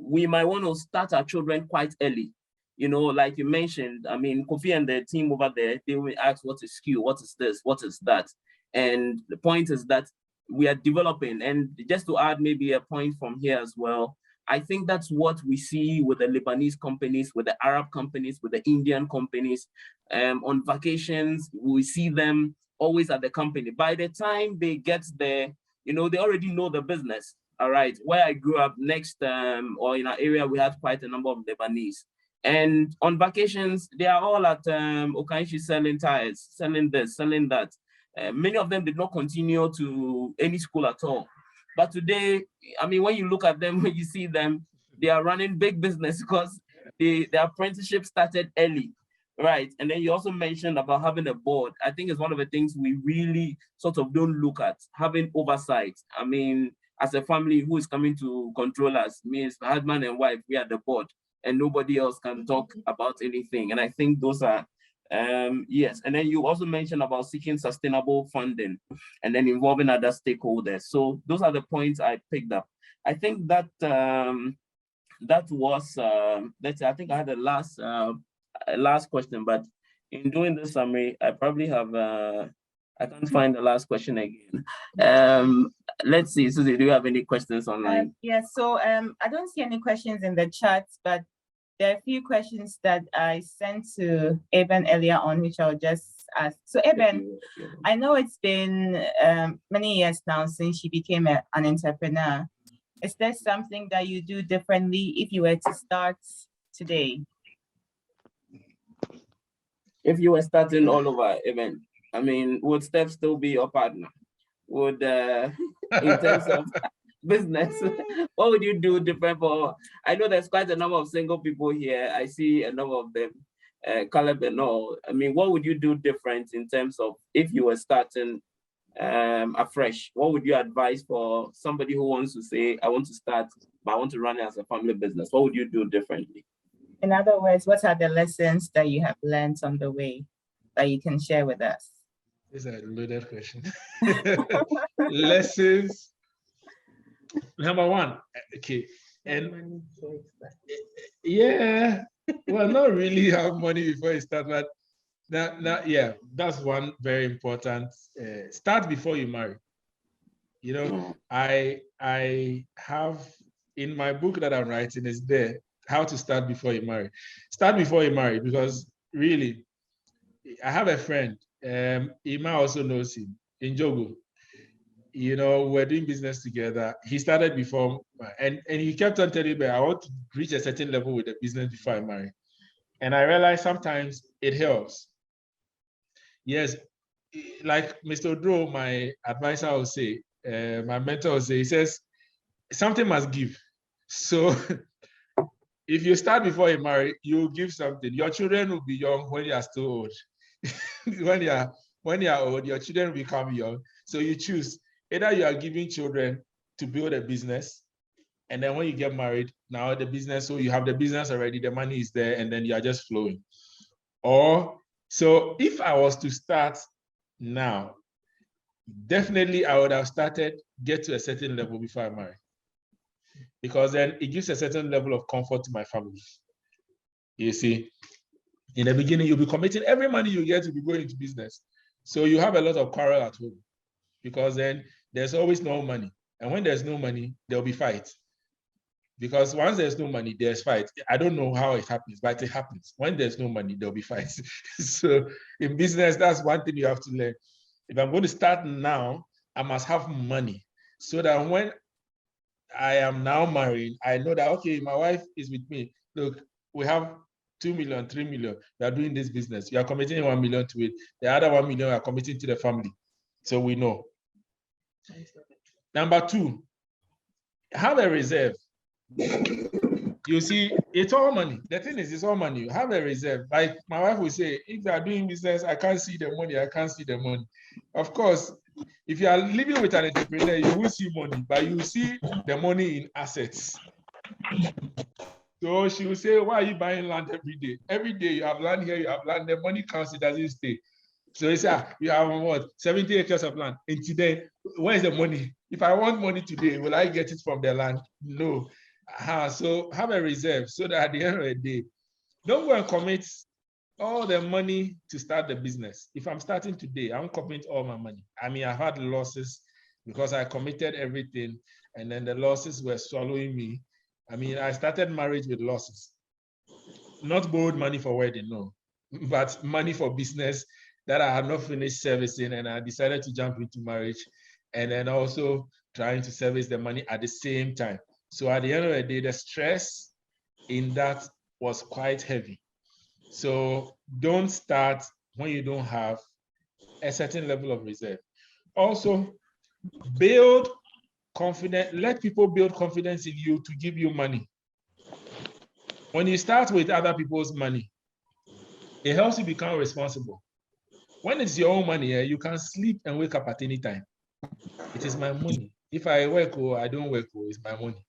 we might want to start our children quite early. You know, like you mentioned, I mean, Kofi and the team over there, they will ask, what is skill? What is this? What is that? And the point is that we are developing. And just to add maybe a point from here as well, I think that's what we see with the Lebanese companies, with the Arab companies, with the Indian companies. On vacations, we see them always at the company. By the time they get there, you know, they already know the business. All right. Where I grew up next, or in our area, we had quite a number of Lebanese. And on vacations, they are all at Okanshi selling tires, selling this, selling that. Many of them did not continue to any school at all. But today, I mean, when you look at them, when you see them, they are running big business because their apprenticeship started early, Right. And then you also mentioned about having a board. I think it's one of the things we really sort of don't look at, having oversight. I mean, as a family, who is coming to control us? Means husband and wife, we are the board, and nobody else can talk about anything. And I think those are, yes. And then you also mentioned about seeking sustainable funding and then involving other stakeholders. So those are the points I picked up. I think that that was, I think I had the last question, but in doing the summary, I probably have, I can't find the last question again. Let's see, Susie, do you have any questions online? Yes, so I don't see any questions in the chat, but there are a few questions that I sent to Eben earlier on, which I'll just ask. So Eben, I know it's been many years now since you became an entrepreneur. Is there something that you do differently if you were to start today? If you were starting all over, Eben, I mean, would Steph still be your partner? Would, in terms of business, what would you do different for? I know there's quite a number of single people here. I see a number of them, Caleb and all. I mean, what would you do different in terms of if you were starting afresh? What would you advise for somebody who wants to say, I want to start, but I want to run it as a family business? What would you do differently? In other words, what are the lessons that you have learned on the way that you can share with us? This is a loaded question. Lessons. Number one, okay. And yeah, well, not really have money before you start, but yeah, that's one very important. Start before you marry. You know, I have in my book that I'm writing is there, how to start before you marry. Start before you marry, because really, I have a friend, Ima also knows him, in Jogo. You know, we're doing business together. He started before, and he kept on telling me, I want to reach a certain level with the business before I marry. And I realized sometimes it helps. Yes, like Mr. Odro, my advisor will say, my mentor will say, he says, something must give. So if you start before you marry, you give something. Your children will be young when you are still old. when you are old, your children will become young. So you choose. Either you are giving children to build a business, and then when you get married, now the business, so you have the business already, the money is there, and then you are just flowing. Or, so if I was to start now, definitely I would have started, get to a certain level before I marry. Because then it gives a certain level of comfort to my family. You see, in the beginning, you'll be committing every money you get to be going into business. So you have a lot of quarrel at home, because then there's always no money. And when there's no money, there'll be fights. Because once there's no money, there's fights. I don't know how it happens, but it happens. When there's no money, there'll be fights. So in business, that's one thing you have to learn. If I'm going to start now, I must have money, so that when I am now married, I know that, okay, my wife is with me. Look, we have 2 million, 3 million. We are doing this business. You are committing 1 million to it. The other 1 million are committing to the family. So we know. Number two, have a reserve. You see, it's all money. The thing is, it's all money. You have a reserve. Like my wife will say, if you are doing business, I can't see the money. I can't see the money. Of course, if you are living with an entrepreneur, you will see money, but you see the money in assets. So she will say, why are you buying land every day? Every day you have land here, you have land, the money counts, it doesn't stay. So you say, you have what, 70 acres of land. And today, where is the money? If I want money today, will I get it from the land? No. So have a reserve, so that at the end of the day, don't go and commit all the money to start the business. If I'm starting today, I won't commit all my money. I mean, I've had losses because I committed everything, and then the losses were swallowing me. I mean, I started marriage with losses. Not borrowed money for wedding, no, but money for business that I had not finished servicing, and I decided to jump into marriage, and then also trying to service the money at the same time. So at the end of the day, the stress in that was quite heavy. So don't start when you don't have a certain level of reserve. Also, build confidence, let people build confidence in you to give you money. When you start with other people's money, It helps you become responsible. When it's your own money, you can sleep and wake up at any time. It is my money. If I work or I don't work, it's my money.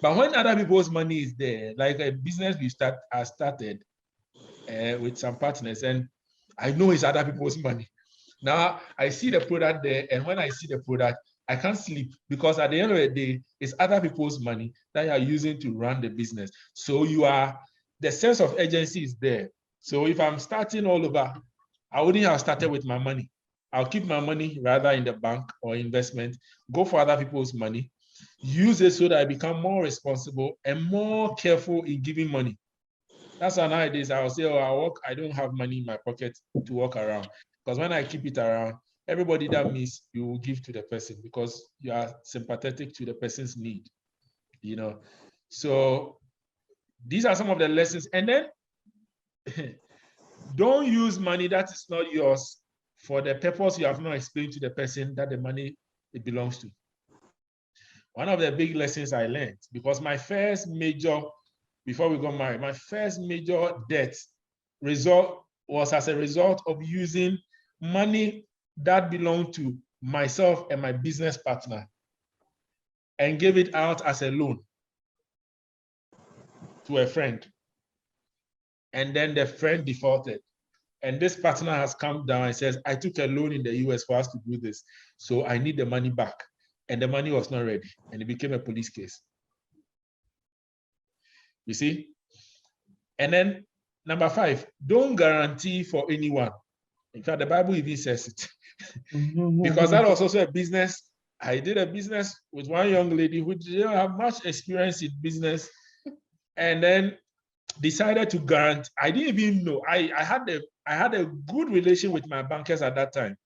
But when other people's money is there, like a business I started with some partners, and I know it's other people's money. Now I see the product there, and when I see the product, I can't sleep because at the end of the day, it's other people's money that you are using to run the business. So the sense of urgency is there. So if I'm starting all over, I wouldn't have started with my money. I'll keep my money rather in the bank or investment, go for other people's money, use it so that I become more responsible and more careful in giving money. That's how nowadays I'll say, oh, I don't have money in my pocket to walk around. Because when I keep it around, everybody that means you will give to the person because you are sympathetic to the person's need, you know. So these are some of the lessons. And then don't use money that is not yours for the purpose you have not explained to the person that the money it belongs to. One of the big lessons I learned, because my first major, before we got married, my first major debt was as a result of using money that belonged to myself and my business partner and gave it out as a loan to a friend. And then the friend defaulted. And this partner has come down and says, I took a loan in the US for us to do this. So I need the money back. And the money was not ready. And it became a police case. You see? And then number 5, don't guarantee for anyone. In fact, the Bible even says it. Because that was also a business. I did a business with one young lady who didn't have much experience in business. And then decided to guarantee. I didn't even know. I had a good relation with my bankers at that time.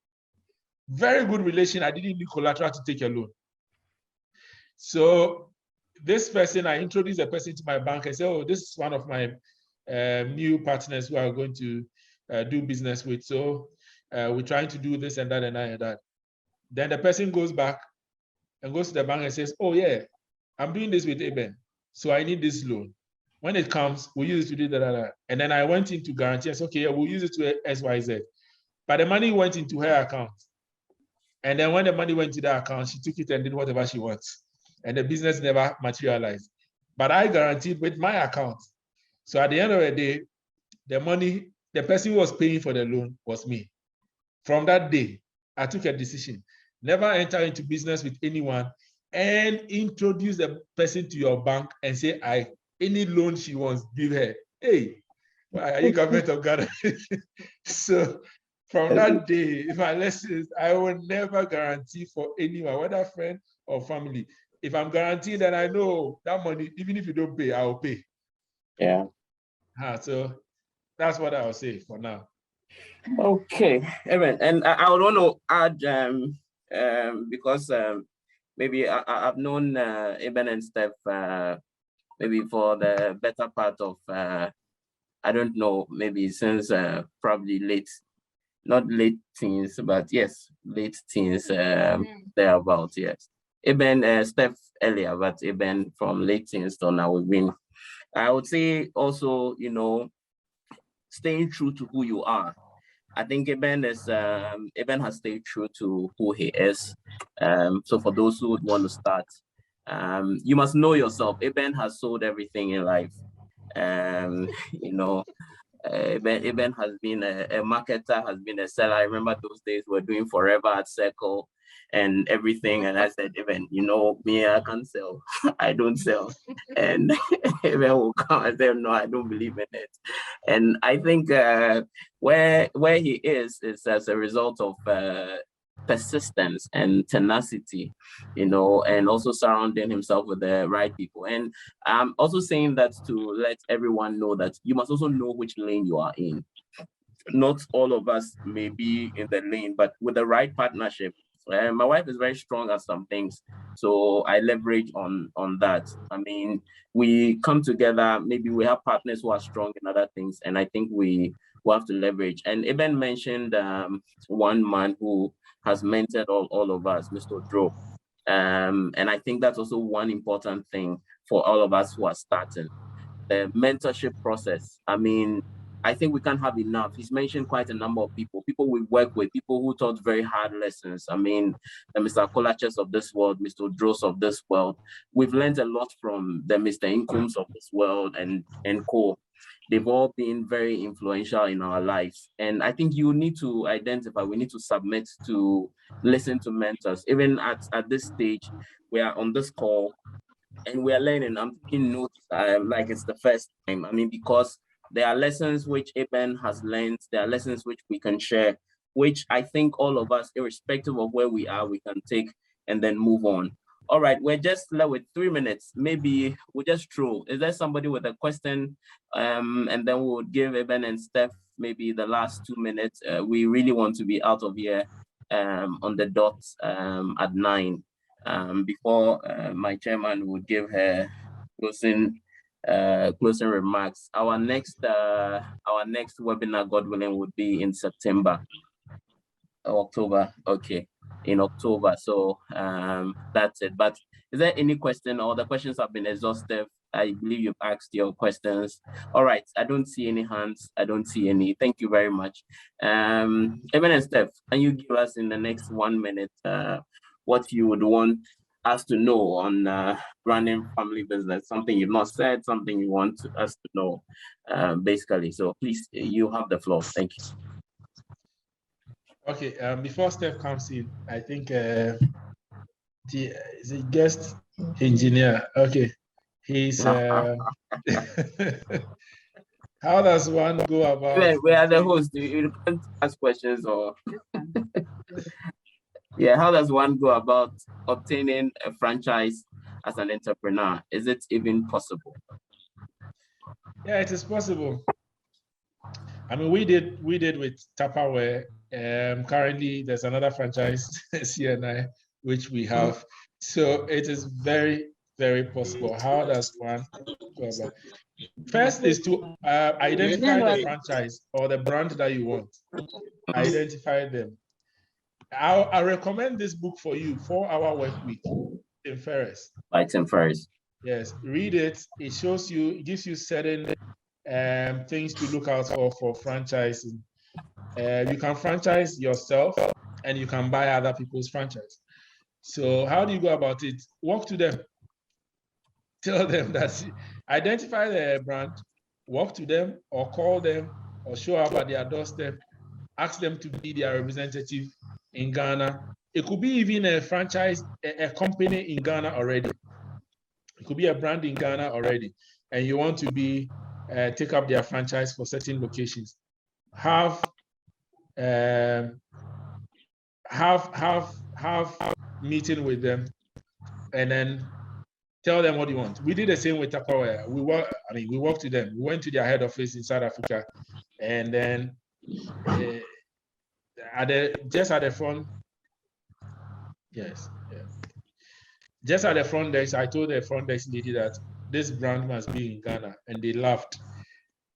Very good relation. I didn't need collateral to take a loan. So this person, I introduced the person to my bank. I said, oh, this is one of my new partners who are going to do business with. So we're trying to do this and that and that and that. Then the person goes back and goes to the bank and says, oh yeah, I'm doing this with Eben. So I need this loan. When it comes, we'll use it to do that. And then I went into guarantee. I said, okay, yeah, we'll use it to XYZ. But the money went into her account. And then when the money went to the account, she took it and did whatever she wants. And the business never materialized. But I guaranteed with my account. So at the end of the day, the money, the person who was paying for the loan was me. From that day, I took a decision. Never enter into business with anyone and introduce the person to your bank and say, any loan she wants, give her. Hey, are you government of Ghana? So from that day, my lesson is I will never guarantee for anyone, whether friend or family. If I'm guaranteeing that I know that money, even if you don't pay, I will pay. Yeah. So that's what I will say for now. Okay, Evan, and I would want to add, because maybe I've known Eben and Steph maybe for the better part of, I don't know, maybe since probably not late teens, but yes, late teens, thereabouts, yes. Eben, Steph earlier, but Eben from late teens to now we've been, I would say also, staying true to who you are. I think Eben has stayed true to who he is. So for those who would want to start, you must know yourself. Eben has sold everything in life. Eben has been a marketer, has been a seller. I remember those days we were doing Forever at Circle and everything. And I said, Eben, me, I can't sell. I don't sell. And Eben will come and say, no, I don't believe in it. And I think where he is as a result of persistence and tenacity, and also surrounding himself with the right people. And I'm also saying that to let everyone know that you must also know which lane you are in. Not all of us may be in the lane, but with the right partnership. My wife is very strong at some things, so I leverage on that. I mean, we come together, maybe we have partners who are strong in other things, and I think we will have to leverage. And Eben mentioned one man who has mentored all of us, Mr. Dro. And I think that's also one important thing for all of us who are starting. The mentorship process. I mean, I think we can't have enough. He's mentioned quite a number of people we work with, people who taught very hard lessons. I mean, the Mr. Kolaches of this world, Mr. Dross of this world. We've learned a lot from the Mr. Incomes of this world and co. They've all been very influential in our lives. And I think you need to identify, we need to submit to listen to mentors. Even at this stage, we are on this call and we are learning. I'm taking notes like it's the first time. I mean, because there are lessons which Eben has learned, there are lessons which we can share, which I think all of us, irrespective of where we are, we can take and then move on. All right, we're just left with 3 minutes. Maybe we'll just throw. Is there somebody with a question? And then we'll give Eben and Steph maybe the last 2 minutes. We really want to be out of here on the dot at 9. Before my chairman would give her closing remarks. Our next webinar, God willing, would be in September, October. Okay, in October. So that's it. But is there any question, or the questions have been exhaustive? I believe you've asked your questions. All right, I don't see any hands. I don't see any. Thank you very much. Eben and Steph, can you give us in the next 1 minute what you would want us to know on running family business? Something you've not said, something you want us to know, basically. So please, you have the floor. Thank you. Okay, before Steph comes in, I think the guest engineer, okay, he's how does one go about we are the host. You can't ask questions or yeah, how does one go about obtaining a franchise as an entrepreneur? Is it even possible? Yeah, it is possible. I mean, we did with Tupperware. Currently, there's another franchise, CNI, which we have. So it is very, very possible. How does one go about? First is to identify the franchise or the brand that you want. Identify them. I recommend this book for you, 4-Hour Work Week, Tim Ferriss. By Tim Ferriss. Yes, read it. It shows you, it gives you certain things to look out for franchising. You can franchise yourself and you can buy other people's franchise. So how do you go about it? Walk to them. Tell them that, identify the brand, walk to them or call them or show up at their doorstep, ask them to be their representative in Ghana. It could be even a franchise, a company in Ghana already. It could be a brand in Ghana already, and you want to be take up their franchise for certain locations. Have meeting with them, and then tell them what you want. We did the same with Tupperware. We worked to them. We went to their head office in South Africa, and then just at the front, yes, yeah. Just at the front desk, I told the front desk lady that this brand must be in Ghana, and they laughed.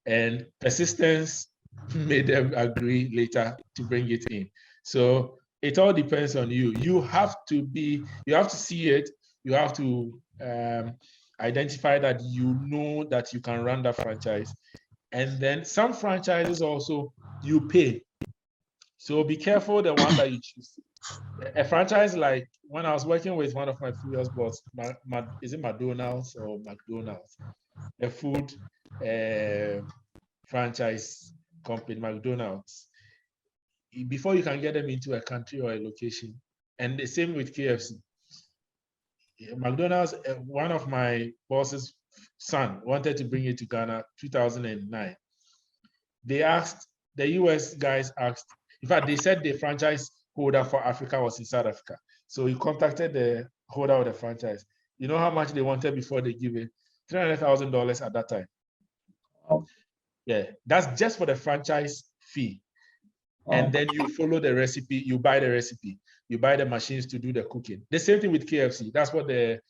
And persistence made them agree later to bring it in. So it all depends on you. You have to see it. You have to identify that you know that you can run that franchise. And then some franchises also you pay. So be careful the one that you choose. A franchise like when I was working with one of my previous boss, is it McDonald's or McDonald's? A food franchise company, McDonald's. Before you can get them into a country or a location, and the same with KFC. McDonald's, one of my boss's son wanted to bring it to Ghana 2009. The US guys asked, in fact, they said the franchise holder for Africa was in South Africa. So he contacted the holder of the franchise. You know how much they wanted before they give it? $300,000 at that time. Oh. Yeah, that's just for the franchise fee. Oh. And then you follow the recipe, you buy the recipe, you buy the machines to do the cooking. The same thing with KFC. That's what the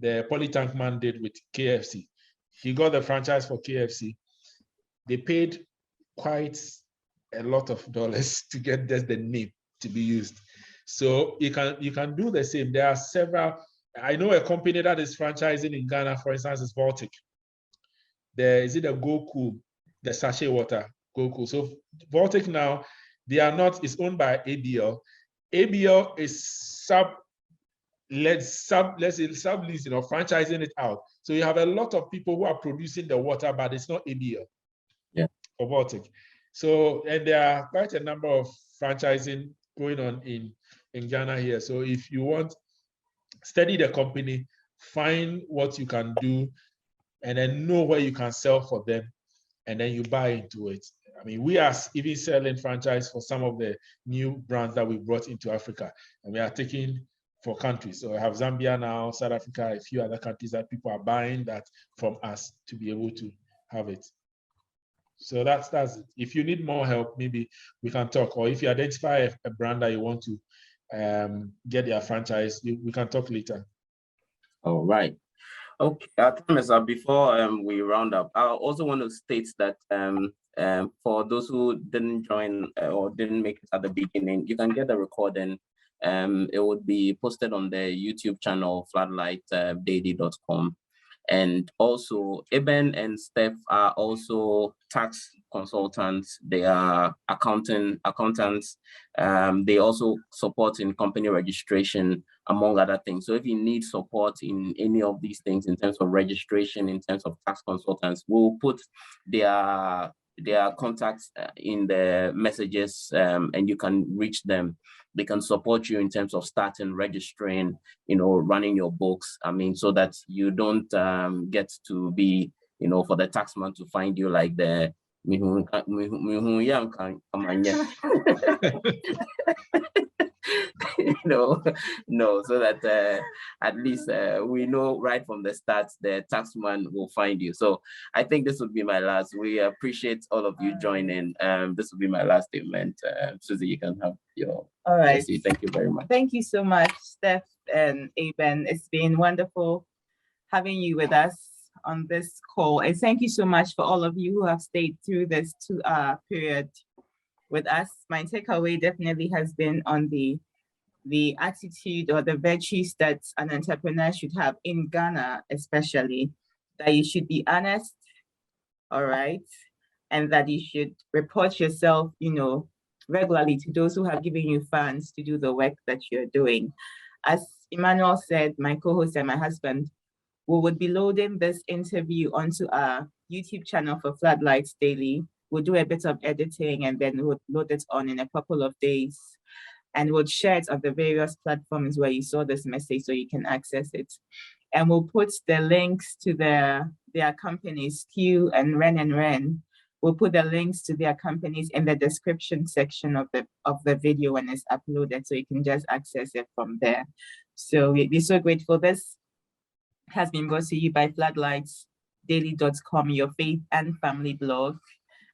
Polytank man did with KFC. He got the franchise for KFC. They paid quite a lot of dollars to get just the name to be used. So you can do the same. There are several. I know a company that is franchising in Ghana, for instance, is Baltic. Is it a Go Cool, the sachet water? Cool. So Baltic now, they are not, it's owned by ABL. ABL is let's say subleasing or franchising it out. So you have a lot of people who are producing the water, but it's not ABL. Yeah. For Baltic. So, and there are quite a number of franchising going on in Ghana here. So if you want, study the company, find what you can do, and then know where you can sell for them, and then you buy into it. I mean, we are even selling franchise for some of the new brands that we brought into Africa, and we are taking for countries. So I have Zambia now, South Africa, a few other countries that people are buying that from us to be able to have it. So that's it. If you need more help, maybe we can talk. Or if you identify a brand that you want to get their franchise, we can talk later. All right. Okay, our time is up. Before we round up, I also want to state that for those who didn't join or didn't make it at the beginning, you can get the recording. It would be posted on the YouTube channel, flatlightdaily.com. And also, Eben and Steph are also tax consultants. They are accountants. They also support in company registration, among other things. So if you need support in any of these things, in terms of registration, in terms of tax consultants, we'll put their contacts in the messages, and you can reach them. They can support you in terms of starting, registering, running your books. I mean, so that you don't get to be, for the taxman to find you like the no, so that at least we know right from the start the taxman will find you. So I think this would be my last. We appreciate all of you joining. This will be my last statement. Susie, you can have your. All right. Jesse, thank you very much. Thank you so much, Steph and Eben. It's been wonderful having you with us on this call. And thank you so much for all of you who have stayed through this 2-hour period with us. My takeaway definitely has been on the attitude or the virtues that an entrepreneur should have in Ghana, especially, that you should be honest, all right, and that you should report yourself, regularly to those who have given you funds to do the work that you're doing. As Emmanuel said, my co-host and my husband, we would be loading this interview onto our YouTube channel for Floodlights Daily. We'll do a bit of editing and then we'll load it on in a couple of days. And we'll share it on the various platforms where you saw this message so you can access it. And we'll put the links to their companies, Q and Ren. We'll put the links to their companies in the description section of the video when it's uploaded, so you can just access it from there. So we'd be so grateful. This has been brought to you by flatlightsdaily.com, your faith and family blog.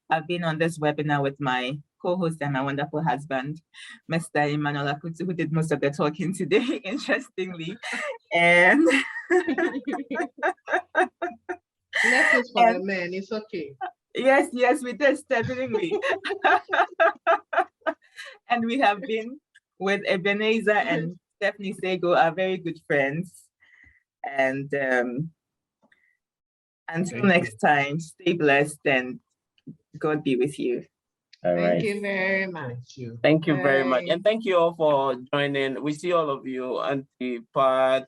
I've been on this webinar with my co-host and my wonderful husband, Mr. Emmanuel Akutu, who did most of the talking today, interestingly. And left it for the men, it's okay. Yes, we did, didn't we? And we have been with Ebenezer and Stephanie Sego, our very good friends. And until next time, stay blessed and God be with you. All right. Thank you very much. Thank you very much. And thank you all for joining. We see all of you, Auntie Pat,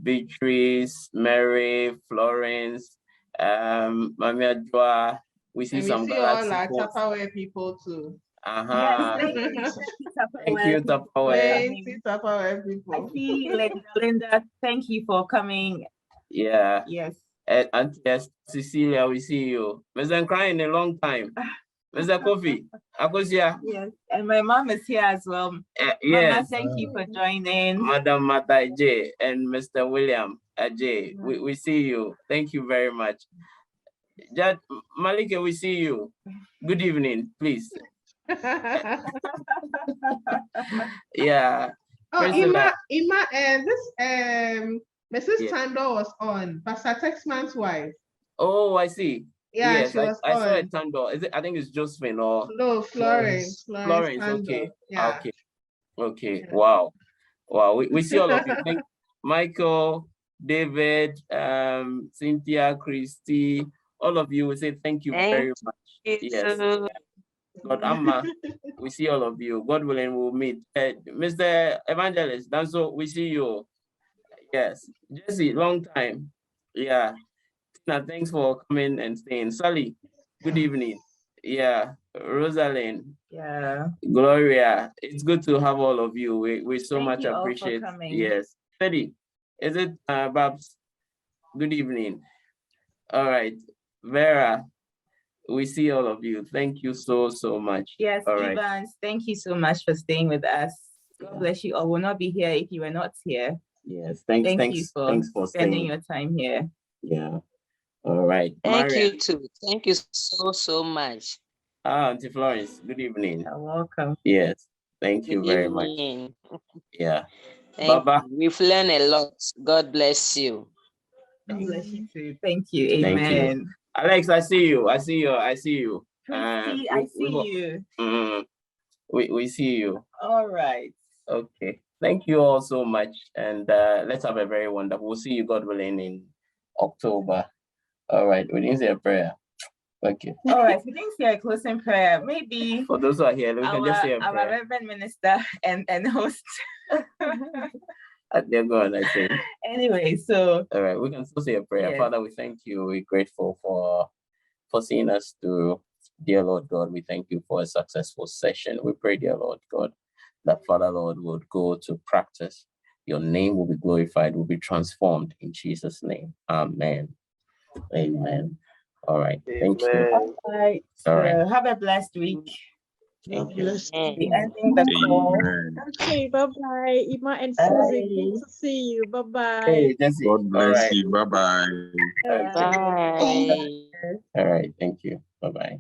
Beatrice, Mary, Florence, Mami Adwa. We see some all our Tupperware people too. Yes, thank you, Tupperware people. I see Linda, thank you for coming. Yeah. Yes. And yes, Cecilia, we see you. Mr. crying a long time. Mr. Kofi, Akosia. Yes, and my mom is here as well. Yes. Mama, thank you for joining. Madam Mata J and Mr. William Ajay, we see you. Thank you very much. Judge Malika, we see you. Good evening, please. Yeah. Oh, Ima, Mrs. Tando was on, Pastor Texman's wife. Oh, I see. Yeah, yes, she was I saw a Tando. Is it? I think it's Josephine or no, Florence. Florence. Okay. Yeah. Okay. Wow. We see all of you. Thank Michael, David, Cynthia, Christy, all of you. We say thank you very much. Yes. God, Amma, we see all of you. God willing, we'll meet. Mr. Evangelist, Danso, we see you. Yes. Jesse, long time. Yeah. Tina, thanks for coming and staying. Sally, good evening. Yeah. Rosalind. Yeah. Gloria, it's good to have all of you. We so Thank much you all for appreciate. coming. Yes. Teddy, is it Babs? Good evening. All right. Vera, we see all of you. Thank you so much. Yes, all right. Evans, thank you so much for staying with us. God bless you all. We'll not be here if you were not here. Yes, Thank thanks you for spending staying. your time here. Yeah. All right. Thank Maria. you too. Thank you so much. Auntie Florence, good evening. You're welcome. Yes, thank you very much. Yeah. Baba. We've learned a lot. God bless you. God bless you too. Thank you. Thank Amen. you. Alex, I see you. Christy, I see you. We see you. All right. Okay. Thank you all so much. And let's have a very wonderful. We'll see you, God willing, in October. All right. We didn't say a prayer. Okay. All right. We didn't say a closing prayer. Maybe for those who are here, we can just say a prayer. Our Reverend Minister and host. They're gone, I think. Anyway, so all right, we can still say a prayer. Yes. Father, we thank you. We're grateful for seeing us through. Dear Lord God, we thank you for a successful session. We pray, dear Lord God, that Father Lord would go to practice. Your name will be glorified, will be transformed in Jesus' name. Amen. Amen. All right. Thank you. All right. So have a blessed week. God bless you. Be ending the call. Okay, bye-bye. Ima and Susie, good to see you. Bye-bye. Hey, Jesse. God bless you. Bye-bye. Bye. All right. Thank you. Bye-bye.